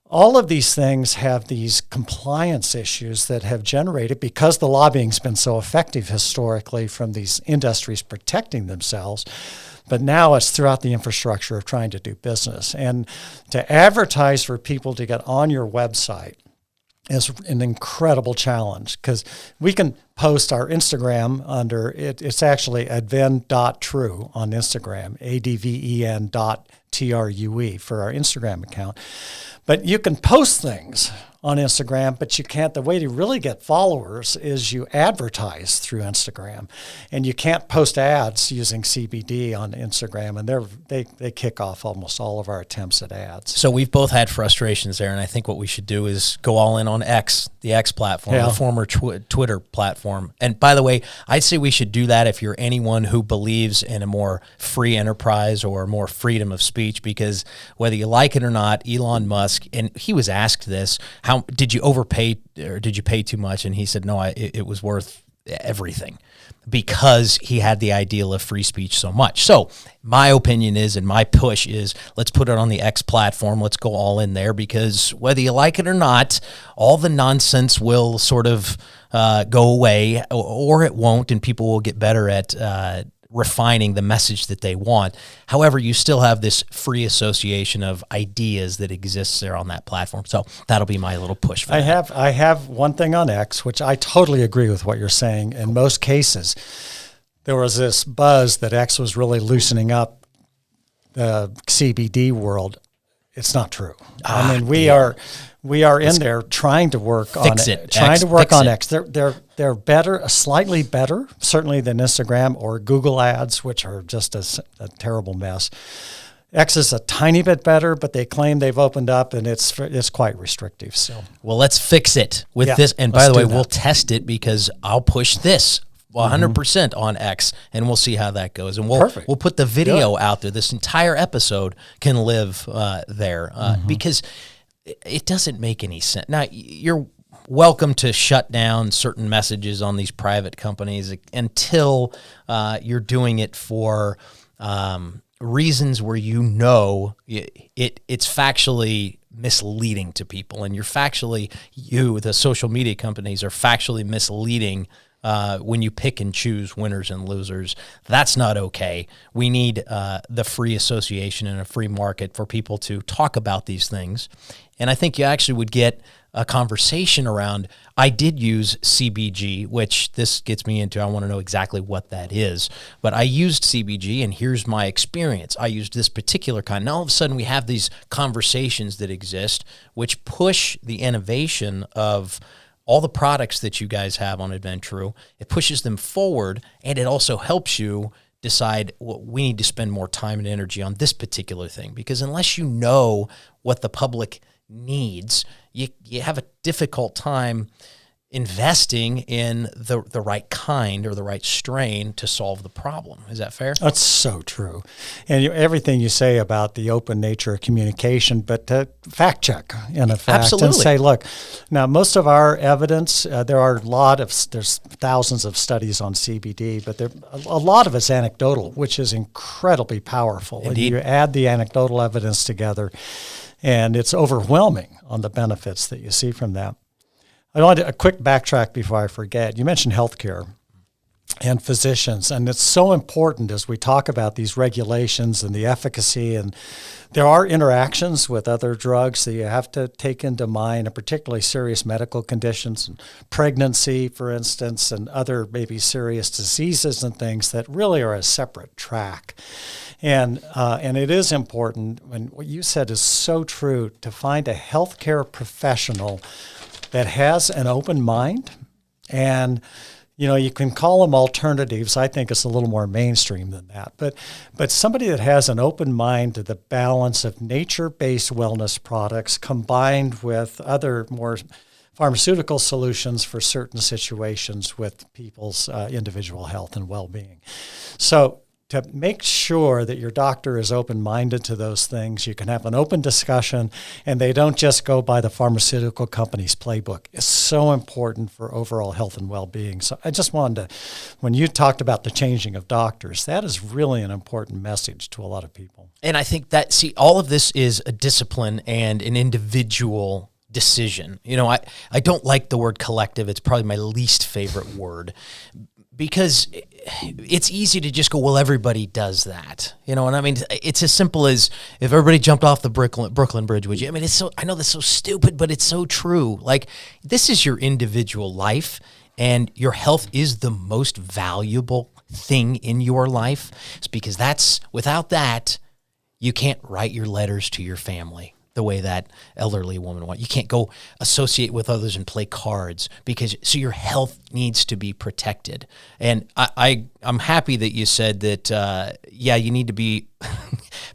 all of these things have these compliance issues that have generated, because the lobbying's been so effective historically from these industries protecting themselves, but now it's throughout the infrastructure of trying to do business. And to advertise for people to get on your website is an incredible challenge, because we can post our Instagram under it. It's actually adven.true on Instagram, ADVEN.TRUE for our Instagram account. But you can post things on Instagram, but you can't. The way to really get followers is you advertise through Instagram, and you can't post ads using CBD on Instagram, and they kick off almost all of our attempts at ads. So we've both had frustrations there, and I think what we should do is go all in on X, the X platform, the former Twitter platform. And by the way, I'd say we should do that if you're anyone who believes in a more free enterprise or more freedom of speech, because whether you like it or not, Elon Musk, and he was asked this, how did you overpay or did you pay too much? And he said, no, it was worth everything, because he had the ideal of free speech so much. So my opinion is, and my push is, let's put it on the X platform. Let's go all in there, because whether you like it or not, all the nonsense will sort of go away, or it won't, and people will get better at refining the message that they want. However, you still have this free association of ideas that exists there on that platform. So that'll be my little push for that. I have one thing on X, which I totally agree with what you're saying. In most cases, there was this buzz that X was really loosening up the CBD world. It's not true. I mean, we are in there trying to work on it. Trying to work on X. They're better, slightly better, certainly than Instagram or Google ads, which are just a terrible mess. X is a tiny bit better, but they claim they've opened up, and it's quite restrictive. So, well, let's fix it with this. And by the way, we'll test it, because I'll push this 100% on X, and we'll see how that goes. And we'll put the video out there. This entire episode can live there, because it doesn't make any sense. Now, you're welcome to shut down certain messages on these private companies until you're doing it for reasons where it's factually misleading to people, and the social media companies are factually misleading when you pick and choose winners and losers. That's not okay. We need the free association and a free market for people to talk about these things. And I think you actually would get a conversation around, I did use CBG, which this gets me into, I want to know exactly what that is. But I used CBG, and here's my experience. I used this particular kind. Now all of a sudden we have these conversations that exist, which push the innovation of all the products that you guys have on AdvenTrue. It pushes them forward, and it also helps you decide, well, we need to spend more time and energy on this particular thing. Because unless you know what the public needs, you have a difficult time investing in the right kind or the right strain to solve the problem. Is that fair? That's so true. And everything you say about the open nature of communication, but to fact check in effect. Absolutely. And say, look, now most of our evidence, there's thousands of studies on CBD, but a lot of it's anecdotal, which is incredibly powerful. Indeed. And you add the anecdotal evidence together, and it's overwhelming on the benefits that you see from that. I want a quick backtrack before I forget. You mentioned healthcare and physicians, and it's so important as we talk about these regulations and the efficacy, and there are interactions with other drugs that you have to take into mind, and particularly serious medical conditions, and pregnancy, for instance, and other maybe serious diseases and things that really are a separate track. And it is important, and what you said is so true, to find a healthcare professional that has an open mind. And, you can call them alternatives. I think it's a little more mainstream than that. But somebody that has an open mind to the balance of nature-based wellness products combined with other more pharmaceutical solutions for certain situations with people's individual health and well-being. So to make sure that your doctor is open-minded to those things, you can have an open discussion, and they don't just go by the pharmaceutical company's playbook. It's so important for overall health and well-being. So I just wanted to, when you talked about the changing of doctors, that is really an important message to a lot of people. And I think that, all of this is a discipline and an individual decision. I don't like the word collective. It's probably my least favorite word, because it's easy to just go, well, everybody does that. And I mean, it's as simple as if everybody jumped off the Brooklyn Bridge, would you? I mean, I know that's so stupid, but it's so true. Like, this is your individual life, and your health is the most valuable thing in your life. It's because without that, you can't write your letters to your family the way that elderly woman wants. You can't go associate with others and play cards, so your health needs to be protected. And I'm happy that you said that, you need to be,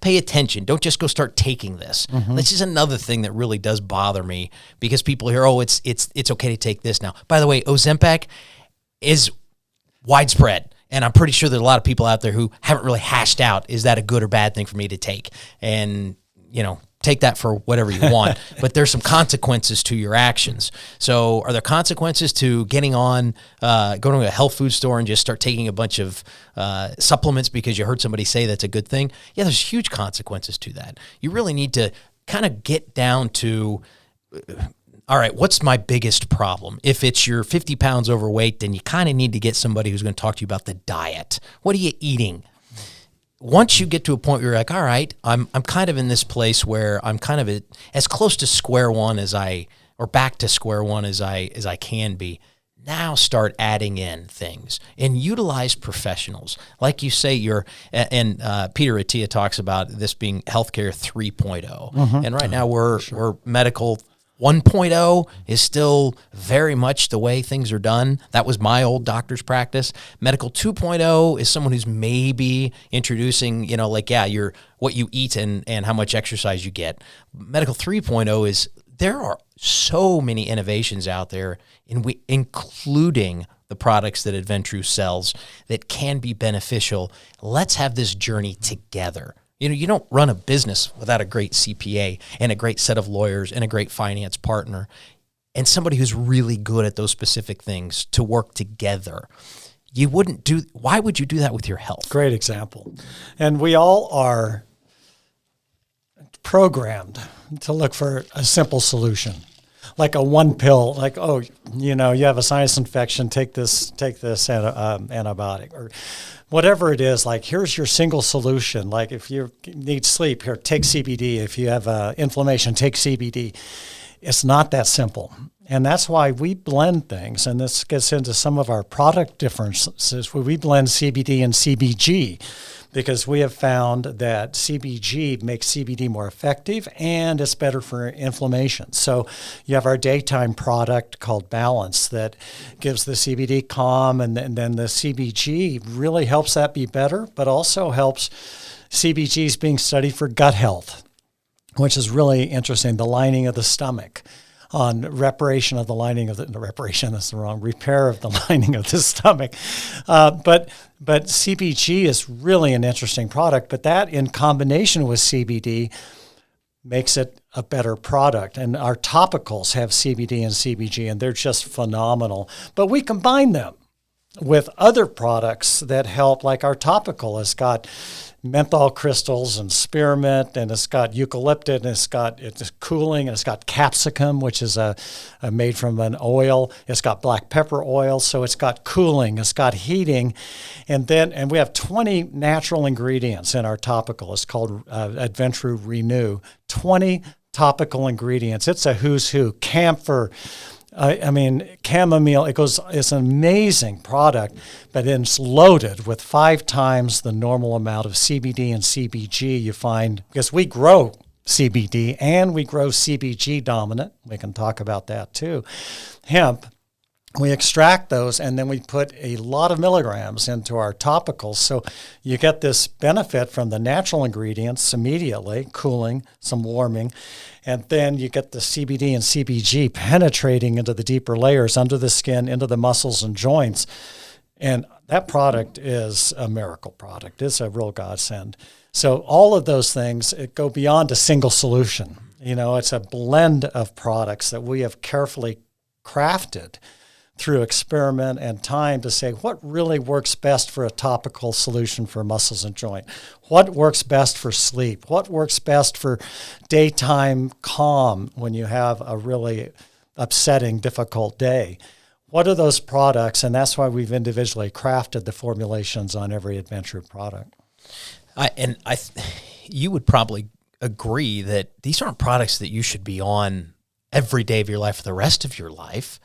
pay attention. Don't just go start taking this. Mm-hmm. This is another thing that really does bother me, because people hear, it's okay to take this now. By the way, Ozempic is widespread. And I'm pretty sure there's a lot of people out there who haven't really hashed out, is that a good or bad thing for me to take? And, take that for whatever you want, but there's some consequences to your actions. So are there consequences to going to a health food store and just start taking a bunch of supplements because you heard somebody say that's a good thing? Yeah, there's huge consequences to that. You really need to kind of get down to, all right, what's my biggest problem? If it's you're 50 pounds overweight, then you kind of need to get somebody who's going to talk to you about the diet. What are you eating? Once you get to a point where you're like, all right, I'm kind of in this place where I'm kind of as close to square one or back to square one as I can be. Now start adding in things and utilize professionals. Like you say, and Peter Attia talks about this being healthcare 3.0. Mm-hmm. And right now we're medical 1.0 is still very much the way things are done. That was my old doctor's practice. Medical 2.0 is someone who's maybe introducing, your what you eat and how much exercise you get. Medical 3.0 is, there are so many innovations out there, including the products that AdvenTrue sells, that can be beneficial. Let's have this journey together. You don't run a business without a great CPA and a great set of lawyers and a great finance partner and somebody who's really good at those specific things to work together. Why would you do that with your health? Great example. And we all are programmed to look for a simple solution. like a one pill, like, oh, you have a sinus infection, take this antibiotic, or whatever it is. Like, here's your single solution. Like, if you need sleep, here, take CBD. If you have inflammation, take CBD. It's not that simple. And that's why we blend things. And this gets into some of our product differences where we blend CBD and CBG, because we have found that CBG makes CBD more effective and it's better for inflammation. So you have our daytime product called Balance that gives the CBD calm, and then the CBG really helps that be better, but also helps. CBG is being studied for gut health, which is really interesting, the lining of the stomach, on repair of the lining of the stomach. But CBG is really an interesting product, but that in combination with CBD makes it a better product. And our topicals have CBD and CBG, and they're just phenomenal. But we combine them with other products that help, like our topical has got menthol crystals and spearmint, and it's got eucalyptus, and it's cooling, and it's got capsicum, which is a made from an oil. It's got black pepper oil, so it's got cooling, it's got heating, and we have 20 natural ingredients in our topical. It's called AdvenTrue Renew. 20 topical ingredients. It's a who's who. Camphor. Chamomile, it's an amazing product, but then it's loaded with 5 times the normal amount of CBD and CBG you find, because we grow CBD and we grow CBG dominant. We can talk about that too. Hemp, we extract those and then we put a lot of milligrams into our topicals. So you get this benefit from the natural ingredients immediately, cooling, some warming. And then you get the CBD and CBG penetrating into the deeper layers under the skin, into the muscles and joints. And that product is a miracle product. It's a real godsend. So all of those things, it go beyond a single solution. It's a blend of products that we have carefully crafted through experiment and time to say what really works best for a topical solution for muscles and joint, what works best for sleep, what works best for daytime calm when you have a really upsetting, difficult day. What are those products? And that's why we've individually crafted the formulations on every AdvenTrue product. You would probably agree that these aren't products that you should be on every day of your life for the rest of your life.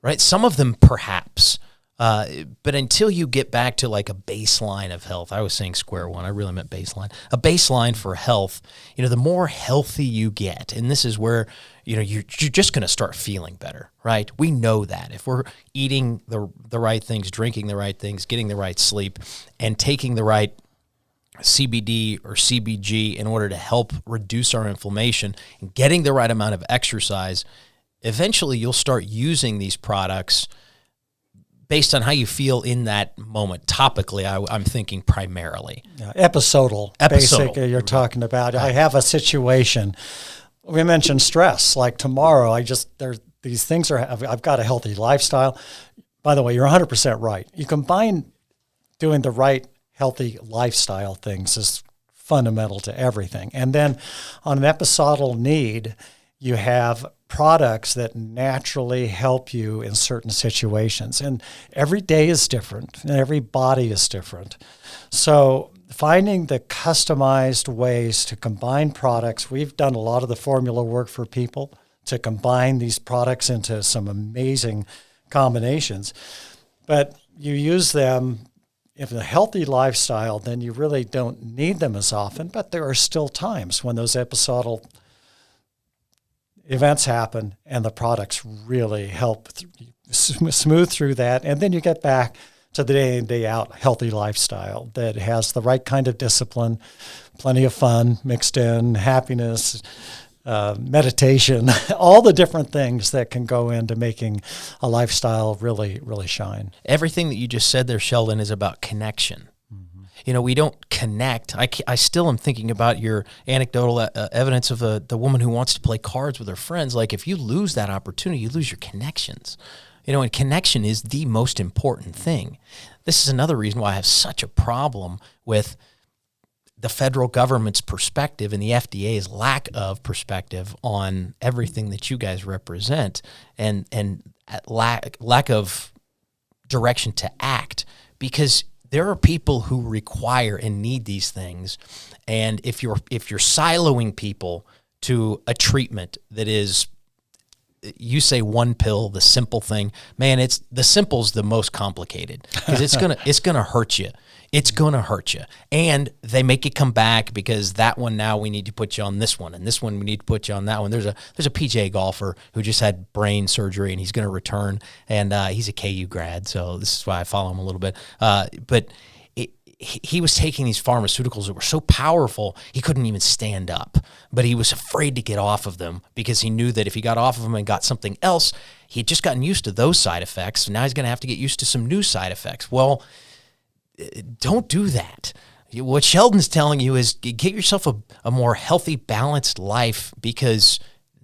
Right? Some of them perhaps, but until you get back to like a baseline of health, I was saying square one, I really meant baseline, a baseline for health, the more healthy you get, and this is where, you're just going to start feeling better, right? We know that if we're eating the right things, drinking the right things, getting the right sleep, and taking the right CBD or CBG in order to help reduce our inflammation and getting the right amount of exercise, eventually you'll start using these products based on how you feel in that moment. Topically, I'm thinking primarily. Episodal. Basically, you're talking about. Right. I have a situation. We mentioned stress. Like tomorrow, these things I've got a healthy lifestyle. By the way, you're 100% right. You combine doing the right healthy lifestyle things is fundamental to everything. And then on an episodal need, you have products that naturally help you in certain situations. And every day is different, and every body is different. So finding the customized ways to combine products, we've done a lot of the formula work for people to combine these products into some amazing combinations. But you use them, if a healthy lifestyle, then you really don't need them as often, but there are still times when those episodal events happen and the products really help smooth through that. And then you get back to the day in, day out healthy lifestyle that has the right kind of discipline, plenty of fun mixed in, happiness, meditation, all the different things that can go into making a lifestyle really, really shine. Everything that you just said there, Sheldon, is about connection. We don't connect. I still am thinking about your anecdotal evidence of the woman who wants to play cards with her friends. Like, if you lose that opportunity, you lose your connections. And connection is the most important thing. This is another reason why I have such a problem with the federal government's perspective and the FDA's lack of perspective on everything that you guys represent, and lack of direction to act, because there are people who require and need these things. And if you're siloing people to a treatment that is, you say one pill, the simple thing, man, the simple's the most complicated, because it's gonna hurt you. It's going to hurt you. And they make it come back because that one, now we need to put you on this one, and this one we need to put you on that one. There's a PGA golfer who just had brain surgery, and he's going to return, and he's a KU grad, so this is why I follow him a little bit. But he was taking these pharmaceuticals that were so powerful, he couldn't even stand up. But he was afraid to get off of them because he knew that if he got off of them and got something else, he had just gotten used to those side effects, so now he's going to have to get used to some new side effects. Well, don't do that. What Sheldon's telling you is get yourself a more healthy, balanced life, because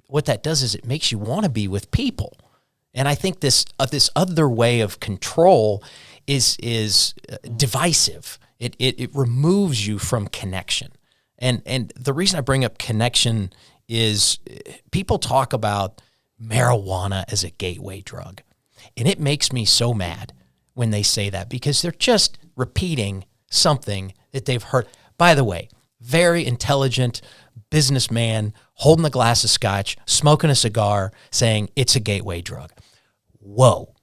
what that does is it makes you want to be with people. And I think this other way of control is divisive. It removes you from connection. And the reason I bring up connection is people talk about marijuana as a gateway drug. And it makes me so mad when they say that, because they're just repeating something that they've heard. By the way, very intelligent businessman holding a glass of scotch, smoking a cigar, saying it's a gateway drug. Whoa.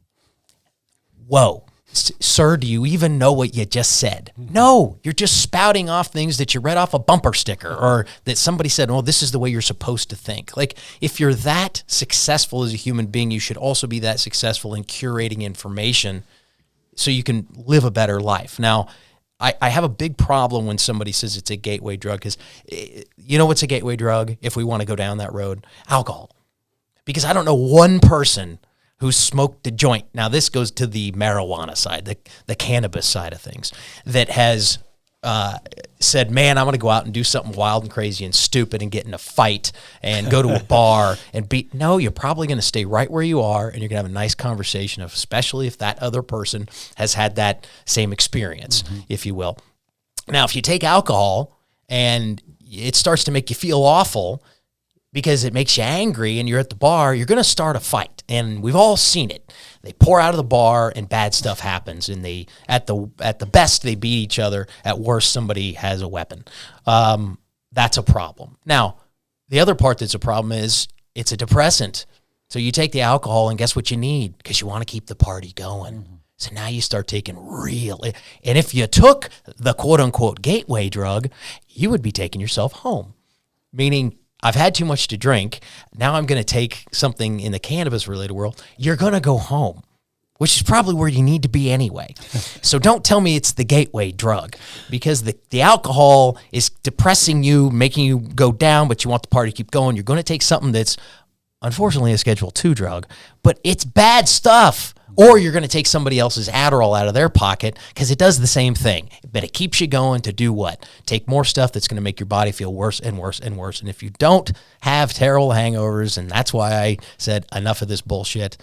Sir, do you even know what you just said? No, you're just spouting off things that you read off a bumper sticker, or that somebody said, oh, this is the way you're supposed to think. Like, if you're that successful as a human being, you should also be that successful in curating information so you can live a better life. Now, I have a big problem when somebody says it's a gateway drug, because you know what's a gateway drug, if we want to go down that road? Alcohol. Because I don't know one person who smoked a joint. Now, this goes to the marijuana side, the cannabis side of things, that has said, man, I'm going to go out and do something wild and crazy and stupid and get in a fight and go to a bar and beat. No, you're probably going to stay right where you are, and you're going to have a nice conversation, especially if that other person has had that same experience, if you will. Now, if you take alcohol and it starts to make you feel awful because it makes you angry and you're at the bar, you're going to start a fight. And we've all seen it. They pour out of the bar and bad stuff happens, and they at the best they beat each other. At worst, somebody has a weapon. That's a problem. Now, the other part that's a problem is it's a depressant. So you take the alcohol, and guess what you need? Because you want to keep the party going. So now you start taking and if you took the quote-unquote gateway drug, you would be taking yourself home. Meaning, I've had too much to drink. Now I'm going to take something in the cannabis-related world. You're going to go home, which is probably where you need to be anyway. So don't tell me it's the gateway drug, because the alcohol is depressing you, making you go down, but you want the party to keep going. You're going to take something that's unfortunately a Schedule II drug, but it's bad stuff. Or you're going to take somebody else's Adderall out of their pocket, because it does the same thing. But it keeps you going to do what? Take more stuff that's going to make your body feel worse and worse and worse. And if you don't have terrible hangovers, and that's why I said enough of this bullshit,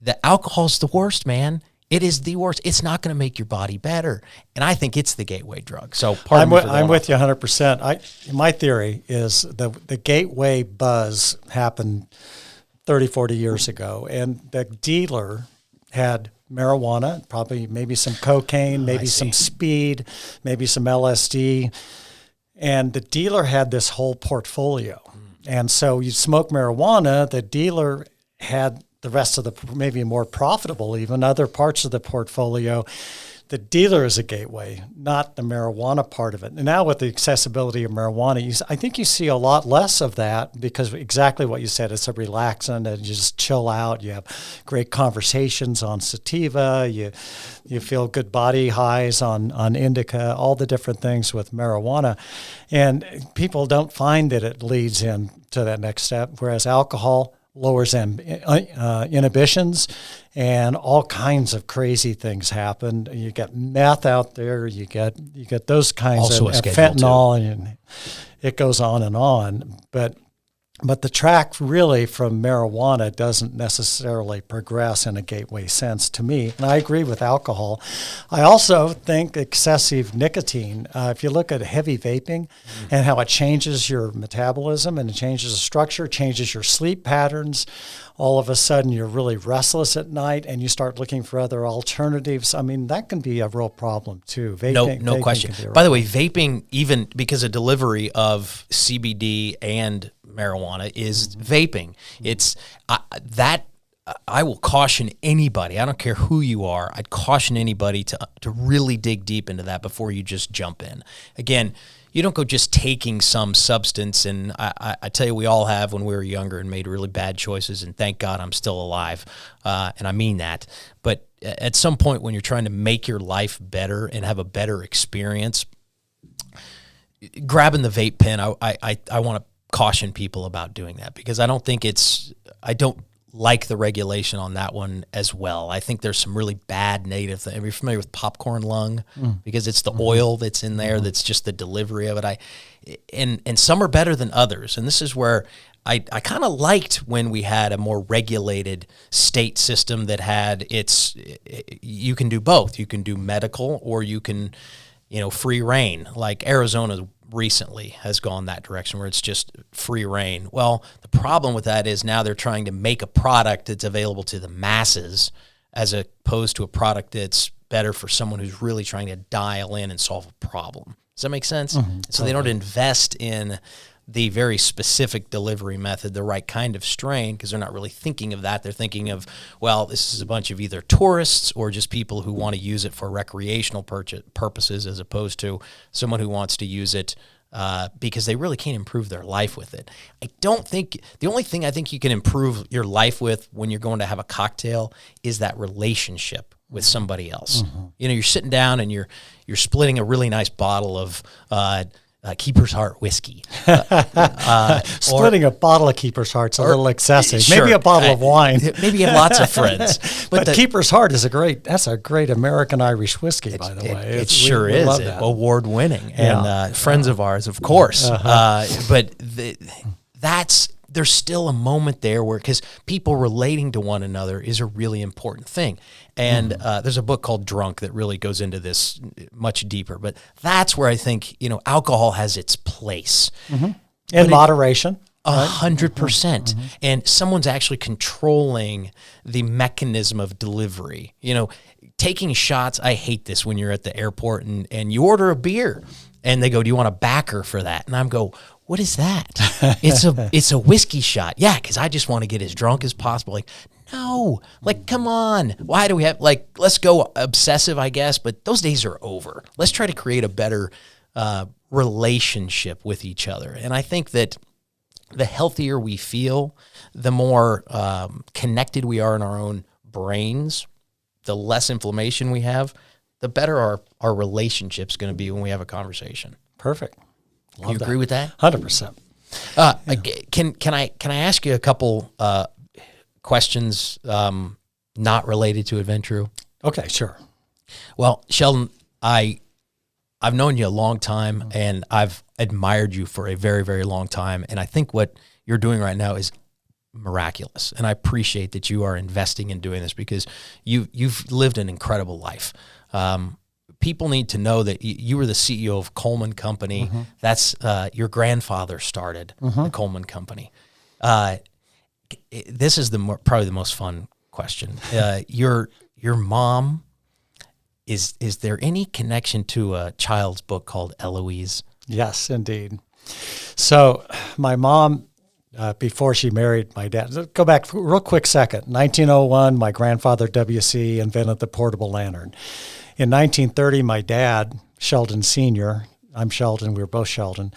the alcohol's the worst, man. It is the worst. It's not going to make your body better. And I think it's the gateway drug. So I'm with you 100%. My theory is the gateway buzz happened 30, 40 years ago. And the dealer had marijuana, probably maybe some cocaine, maybe some speed, maybe some LSD. And the dealer had this whole portfolio. And so you smoke marijuana, the dealer had the rest of the, maybe more profitable even, other parts of the portfolio. The dealer is a gateway, not the marijuana part of it. And now with the accessibility of marijuana, I think you see a lot less of that, because exactly what you said, it's a relaxant, and you just chill out. You have great conversations on sativa. You feel good body highs on indica, all the different things with marijuana. And people don't find that it leads in to that next step, whereas alcohol lowers inhibitions, and all kinds of crazy things happen. You get meth out there, you get those kinds also of fentanyl, and it goes on and on. But But the track really from marijuana doesn't necessarily progress in a gateway sense to me. And I agree with alcohol. I also think excessive nicotine, if you look at heavy vaping and how it changes your metabolism and it changes the structure, changes your sleep patterns, all of a sudden you're really restless at night and you start looking for other alternatives. I mean, that can be a real problem too. No question. By the way, vaping, even because of delivery of CBD and marijuana, is vaping. It's that I will caution anybody. I don't care who you are. I'd caution anybody to really dig deep into that before you just jump in. Again, you don't go just taking some substance, and I tell you, we all have when we were younger and made really bad choices, and thank God I'm still alive, and I mean that. But at some point when you're trying to make your life better and have a better experience, grabbing the vape pen, I want to caution people about doing that, because I don't like the regulation on that one as well. I think there's some really bad native things. Are you familiar with popcorn lung? Because it's the oil that's in there, that's just the delivery of it. And some are better than others. And this is where I kind of liked when we had a more regulated state system that had you can do both. You can do medical, or you can, free reign. Like Arizona recently has gone that direction where it's just free reign. Well, the problem with that is now they're trying to make a product that's available to the masses as opposed to a product that's better for someone who's really trying to dial in and solve a problem. Does that make sense? So they don't invest in the very specific delivery method, the right kind of strain, because they're not really thinking of that. They're thinking of, well, this is a bunch of either tourists or just people who want to use it for recreational purposes, as opposed to someone who wants to use it because they really can't improve their life with it. I don't think, the only thing I think you can improve your life with when you're going to have a cocktail is that relationship with somebody else. You're sitting down and you're splitting a really nice bottle of Keeper's Heart whiskey. Splitting a bottle of Keeper's Heart's a little excessive. Sure. Maybe a bottle of wine. Maybe you have lots of friends. But Keeper's Heart is that's a great American Irish whiskey, by the way. It sure is. Award-winning. And friends of ours, of course. But there's still a moment there where, because people relating to one another is a really important thing. And there's a book called Drunk that really goes into this much deeper. But that's where I think, alcohol has its place. In moderation. 100%. And someone's actually controlling the mechanism of delivery. Taking shots, I hate this when you're at the airport and you order a beer and they go, do you want a backer for that? And I'm go, what is that? It's a whiskey shot. Yeah, because I just want to get as drunk as possible. Like, no, come on. Why do we have, let's go obsessive, I guess, but those days are over. Let's try to create a better relationship with each other. And I think that the healthier we feel, the more connected we are in our own brains, the less inflammation we have, the better our relationship's going to be when we have a conversation. Perfect. Do you agree with that? 100%. Can I ask you a couple questions not related to AdvenTrue? Okay, sure. Well, Sheldon, I've known you a long time, and I've admired you for a very, very long time. And I think what you're doing right now is miraculous. And I appreciate that you are investing in doing this, because you've lived an incredible life. People need to know that you were the CEO of Coleman Company. That's your grandfather started the Coleman Company. This is probably the most fun question. Your mom, is there any connection to a child's book called Eloise? Yes, indeed. So my mom, before she married my dad, go back for a real quick second. 1901, my grandfather W.C. invented the portable lantern. In 1930, my dad, Sheldon Sr., I'm Sheldon, we were both Sheldon,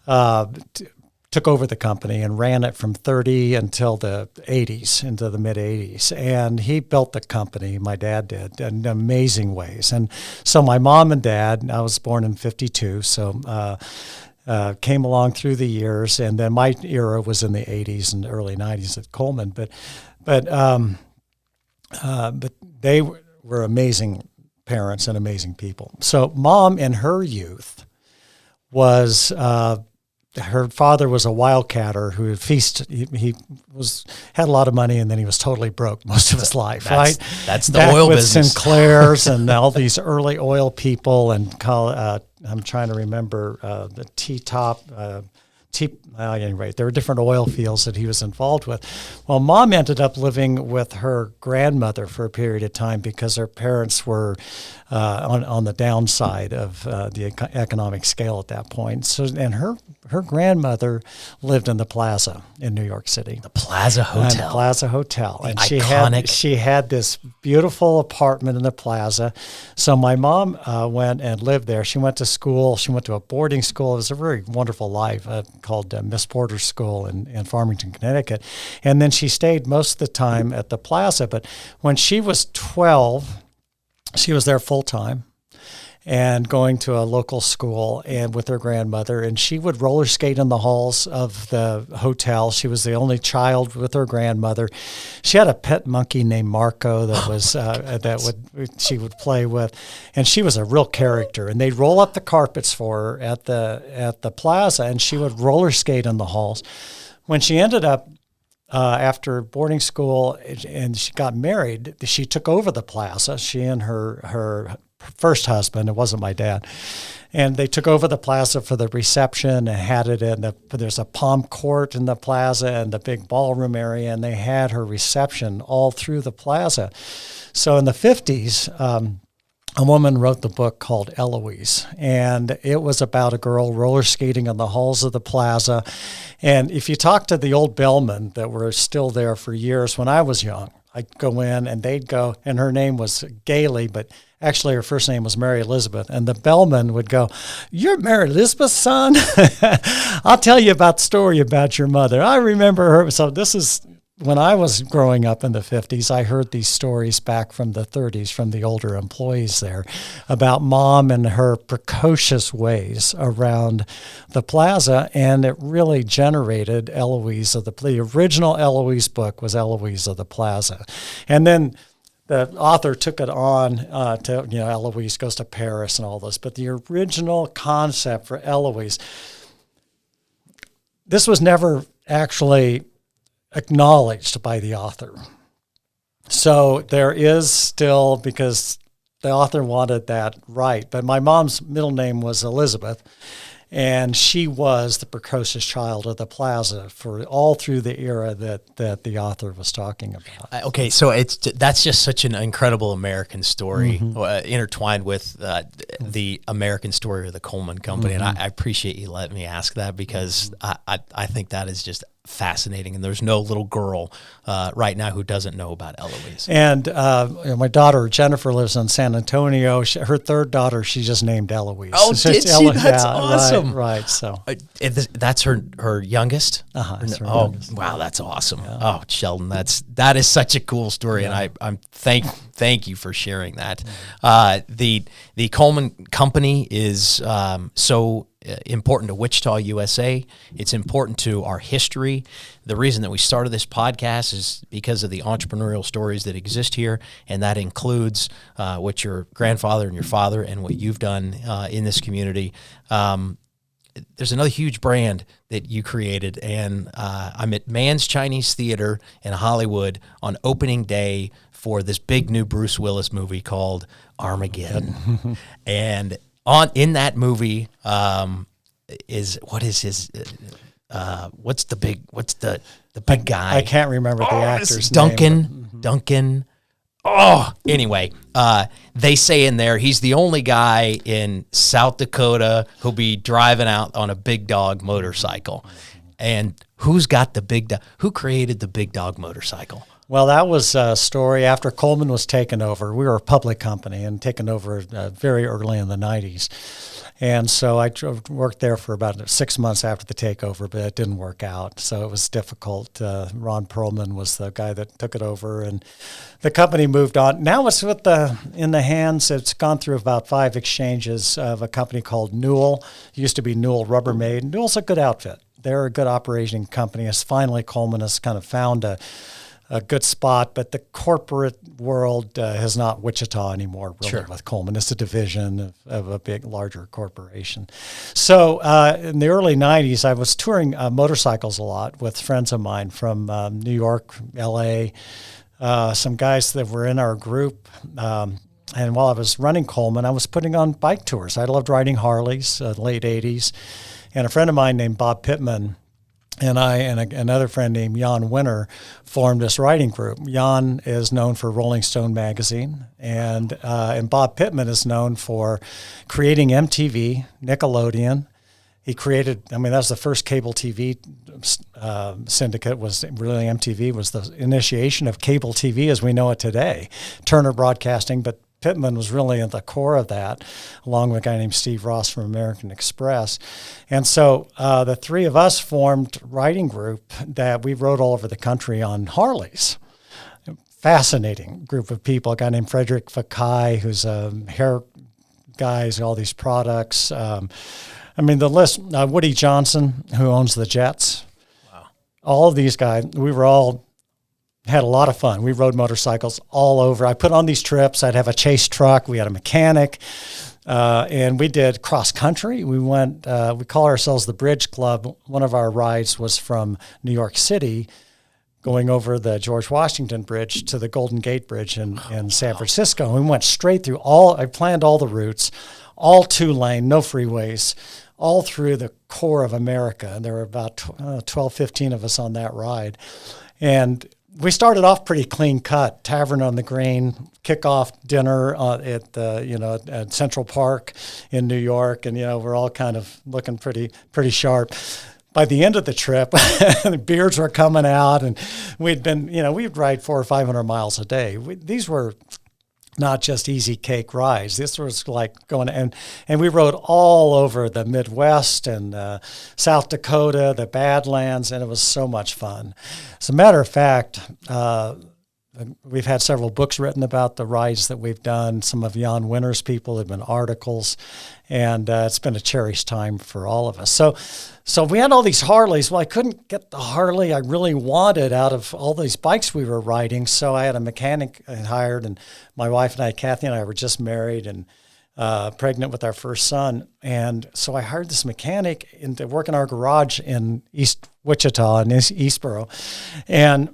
took over the company and ran it from 30 until the 80s, into the mid-80s. And he built the company, my dad did, in amazing ways. And so my mom and dad, I was born in 52, so came along through the years. And then my era was in the 80s and early 90s at Coleman. But they were amazing parents and amazing people. So mom in her youth was her father was a wildcatter who had a lot of money, and then he was totally broke most of his life. That's the Back oil with business. Sinclairs and all these early oil people, and I'm trying to remember the T-top. Anyway, there were different oil fields that he was involved with. Well, Mom ended up living with her grandmother for a period of time because her parents were on the downside of the economic scale at that point. So, and her grandmother lived in the Plaza in New York City. The Plaza Hotel. The Plaza Hotel. And iconic. she had this beautiful apartment in the Plaza. So my mom went and lived there. She went to school. She went to a boarding school. It was a very wonderful life called Miss Porter's School in Farmington, Connecticut. And then she stayed most of the time at the Plaza. But when she was 12, she was there full time and going to a local school and with her grandmother, and she would roller skate in the halls of the hotel. She was the only child with her grandmother. She had a pet monkey named Marco that was she would play with, and she was a real character. And they'd roll up the carpets for her at the Plaza, and she would roller skate in the halls. When she ended up after boarding school and she got married, she took over the Plaza. She and her first husband, it wasn't my dad, and they took over the Plaza for the reception and had it there's a palm court in the Plaza and the big ballroom area, and they had her reception all through the Plaza. So in the 50s, a woman wrote the book called Eloise, and it was about a girl roller skating in the halls of the Plaza. And if you talk to the old bellmen that were still there for years when I was young, I'd go in and they'd go, and her name was Gailey, but actually her first name was Mary Elizabeth. And the bellman would go, "You're Mary Elizabeth's son? I'll tell you about the story about your mother. I remember her." So this is, when I was growing up in the 50s, I heard these stories back from the 30s from the older employees there about Mom and her precocious ways around the Plaza, and it really generated Eloise of the original Eloise book was Eloise of the Plaza. And then the author took it on to, Eloise Goes to Paris and all this, but the original concept for Eloise, this was never actually acknowledged by the author. So there is still, because the author wanted that right, but my mom's middle name was Elizabeth, and she was the precocious child of the Plaza for all through the era that the author was talking about. Okay, so that's just such an incredible American story, intertwined with the American story of the Coleman Company, and I appreciate you letting me ask that, because I think that is just fascinating, and there's no little girl right now who doesn't know about Eloise. And my daughter Jennifer lives in San Antonio. Her third daughter, she just named Eloise. Oh, did she? That's awesome. Right. So that's her youngest. That's her youngest. Wow, that's awesome. Yeah. Oh, Sheldon, that is such a cool story, and I'm thank you for sharing that. The Coleman Company is so important to Wichita, USA. It's important to our history. The reason that we started this podcast is because of the entrepreneurial stories that exist here, and that includes what your grandfather and your father and what you've done in this community. There's another huge brand that you created, and I'm at Mann's Chinese Theater in Hollywood on opening day for this big new Bruce Willis movie called Armageddon. And in that movie what's the big guy? I can't remember the actor's name. Duncan. Anyway, they say in there he's the only guy in South Dakota who'll be driving out on a big dog motorcycle. And who's got the big dog? Who created the big dog motorcycle? Well, that was a story after Coleman was taken over. We were a public company and taken over very early in the 90s. And so I worked there for about 6 months after the takeover, but it didn't work out. So it was difficult. Ron Perlman was the guy that took it over, and the company moved on. Now it's in the hands. It's gone through about 5 exchanges of a company called Newell. It used to be Newell Rubbermaid. Newell's a good outfit. They're a good operating company. It's finally Coleman has kind of found a good spot, but the corporate world is not Wichita anymore, really, Sure. with Coleman. It's a division of a big, larger corporation. So in the early 90s, I was touring motorcycles a lot with friends of mine from New York, L.A., some guys that were in our group. And while I was running Coleman, I was putting on bike tours. I loved riding Harleys, late 80s. And a friend of mine named Bob Pittman and I and another friend named Jan Winter formed this writing group. Jan is known for Rolling Stone magazine, and Bob Pittman is known for creating MTV, Nickelodeon. He created, that was the first cable TV syndicate, was really MTV, was the initiation of cable TV as we know it today. Turner Broadcasting, but Pittman was really at the core of that, along with a guy named Steve Ross from American Express. And so the three of us formed a writing group that we rode all over the country on Harleys. Fascinating group of people. A guy named Frederick Fakai, who's a hair guy, all these products. The list, Woody Johnson, who owns the Jets. Wow. All of these guys, we were all had a lot of fun. We rode motorcycles all over. I put on these trips. I'd have a chase truck. We had a mechanic, and we did cross country. We went. We call ourselves the Bridge Club. One of our rides was from New York City, going over the George Washington Bridge to the Golden Gate Bridge in San Francisco. And we went straight through I planned all the routes, all 2-lane, no freeways, all through the core of America. And there were about 12, 15 of us on that ride. And we started off pretty clean cut, Tavern on the Green, kickoff dinner at Central Park in New York, and we're all kind of looking pretty sharp. By the end of the trip, the beards were coming out, and we'd ride 400 or 500 miles a day. These were not just easy cake rides. This was like going, and we rode all over the Midwest and South Dakota, the Badlands, and it was so much fun. As a matter of fact, we've had several books written about the rides that we've done. Some of Jan Winter's people have been articles, and it's been a cherished time for all of us. So we had all these Harleys. Well, I couldn't get the Harley I really wanted out of all these bikes we were riding, so I had a mechanic I hired, and my wife and I, Kathy and I, were just married and pregnant with our first son. And so I hired this mechanic to work in our garage in East Wichita, in Eastboro. And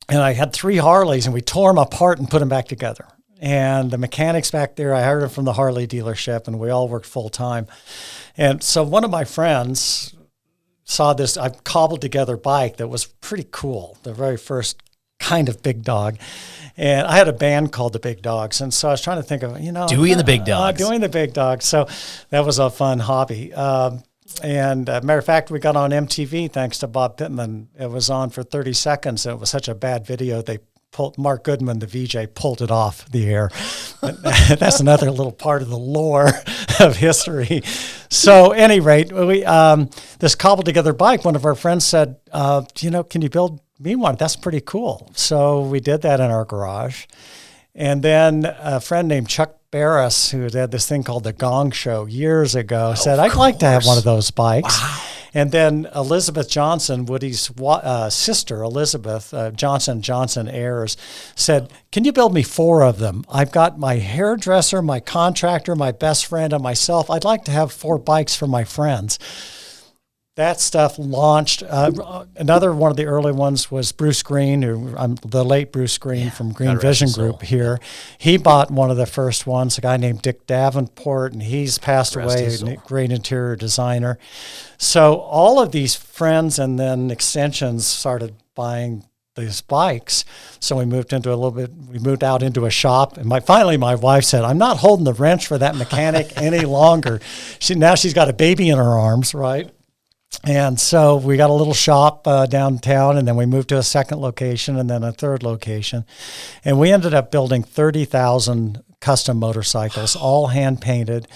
I had 3 Harleys, and we tore them apart and put them back together. And the mechanics back there, I hired them from the Harley dealership, and we all worked full time. And so one of my friends saw this, I cobbled together bike that was pretty cool, the very first kind of big dog. And I had a band called the Big Dogs. And so I was trying to think of, Dewey and the Big Dogs. Doing the Big Dogs. So that was a fun hobby. And matter of fact, we got on MTV thanks to Bob Pittman. It was on for 30 seconds. And it was such a bad video, Mark Goodman, the VJ, pulled it off the air. That's another little part of the lore of history. So, at any rate, we this cobbled together bike. One of our friends said, "Can you build me one? That's pretty cool." So we did that in our garage, and then a friend named Chuck Barris, who had this thing called the Gong Show years ago, said, "I'd like to have one of those bikes." Wow. And then Elizabeth Johnson, Woody's sister, Elizabeth Johnson heirs, said, "Can you build me 4 of them? I've got my hairdresser, my contractor, my best friend, and myself. I'd like to have 4 bikes for my friends." That stuff launched. Another one of the early ones was Bruce Green, the late Bruce Green from Green Vision Group here. He bought one of the first ones, a guy named Dick Davenport, and he's passed away, a great interior designer. So all of these friends and then extensions started buying these bikes. So we moved out into a shop, and finally my wife said, "I'm not holding the wrench for that mechanic any longer." Now she's got a baby in her arms, right? And so we got a little shop downtown, and then we moved to a second location and then a third location. And we ended up building 30,000 custom motorcycles, all hand-painted,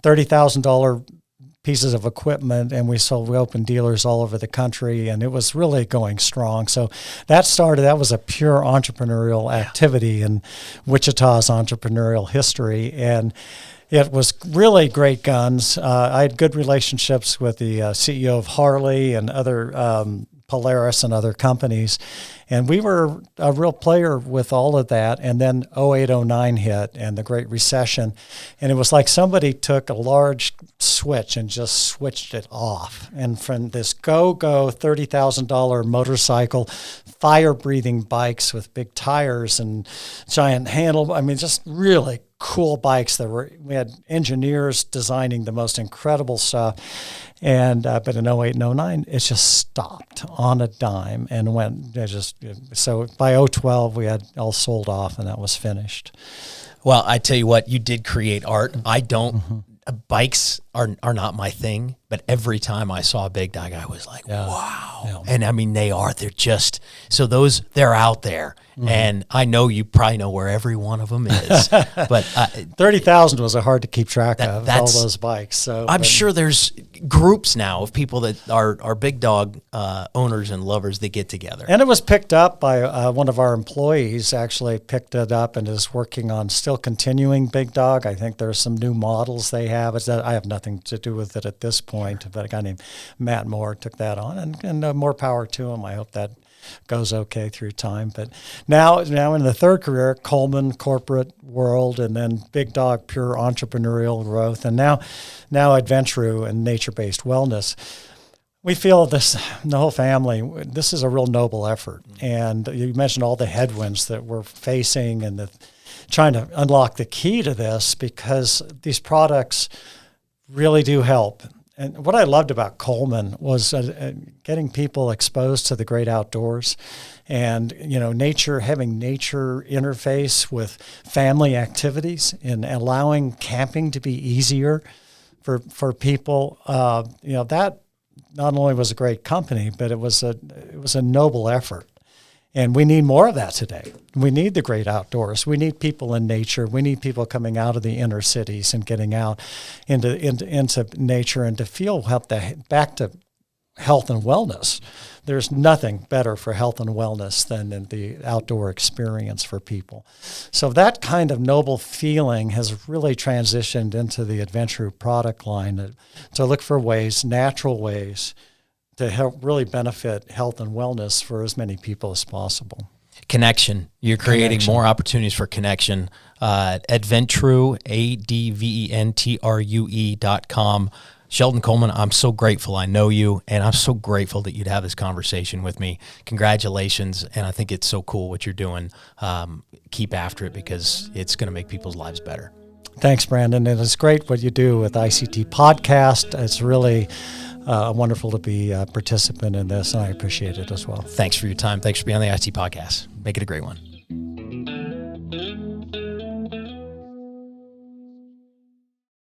$30,000 pieces of equipment, and we opened dealers all over the country, and it was really going strong. So that was a pure entrepreneurial activity in Wichita's entrepreneurial history. And it was really great guns. I had good relationships with the CEO of Harley and other Polaris and other companies. And we were a real player with all of that. And then 08, 09 hit and the Great Recession. And it was like somebody took a large switch and just switched it off. And from this go-go $30,000 motorcycle, fire-breathing bikes with big tires and giant handle, I mean, just really cool bikes we had engineers designing the most incredible stuff. And but in 08 and 09, it just stopped on a dime and went. So by 012, we had all sold off, and that was finished. Well, I tell you what, you did create art. I don't. Bikes are not my thing, but every time I saw a big dog, I was like, wow. Yeah. And I mean, they're just, so they're out there. And I know you probably know where every one of them is. But 30,000 was hard to keep track of all those bikes. So I'm sure there's groups now of people that are big dog owners and lovers that get together. And it was picked up by one of our employees, actually picked it up and is working on still continuing big dog. I think there's some new models they have. I have nothing to do with it at this point, but a guy named Matt Moore took that on, and more power to him. I hope that goes okay through time. But now in the third career, Coleman, corporate world, and then big dog, pure entrepreneurial growth, and now AdvenTrue and nature-based wellness. We feel the whole family, this is a real noble effort. And you mentioned all the headwinds that we're facing and trying to unlock the key to this, because these products really do help. And what I loved about Coleman was getting people exposed to the great outdoors, and nature, having nature interface with family activities, and allowing camping to be easier for people. That not only was a great company, but it was a noble effort. And we need more of that today. We need the great outdoors. We need people in nature. We need people coming out of the inner cities and getting out into nature and to feel back to health and wellness. There's nothing better for health and wellness than in the outdoor experience for people. So that kind of noble feeling has really transitioned into the AdvenTrue product line to look for natural ways, to help really benefit health and wellness for as many people as possible. Connection. You're creating more opportunities for connection. AdvenTrue, AdvenTrue.com. Sheldon Coleman, I'm so grateful I know you, and I'm so grateful that you'd have this conversation with me. Congratulations, and I think it's so cool what you're doing. Keep after it, because it's going to make people's lives better. Thanks, Brandon. And it's great what you do with ICT Podcast. It's really wonderful to be a participant in this, and I appreciate it as well. Thanks for your time. Thanks for being on the ICT Podcast. Make it a great one.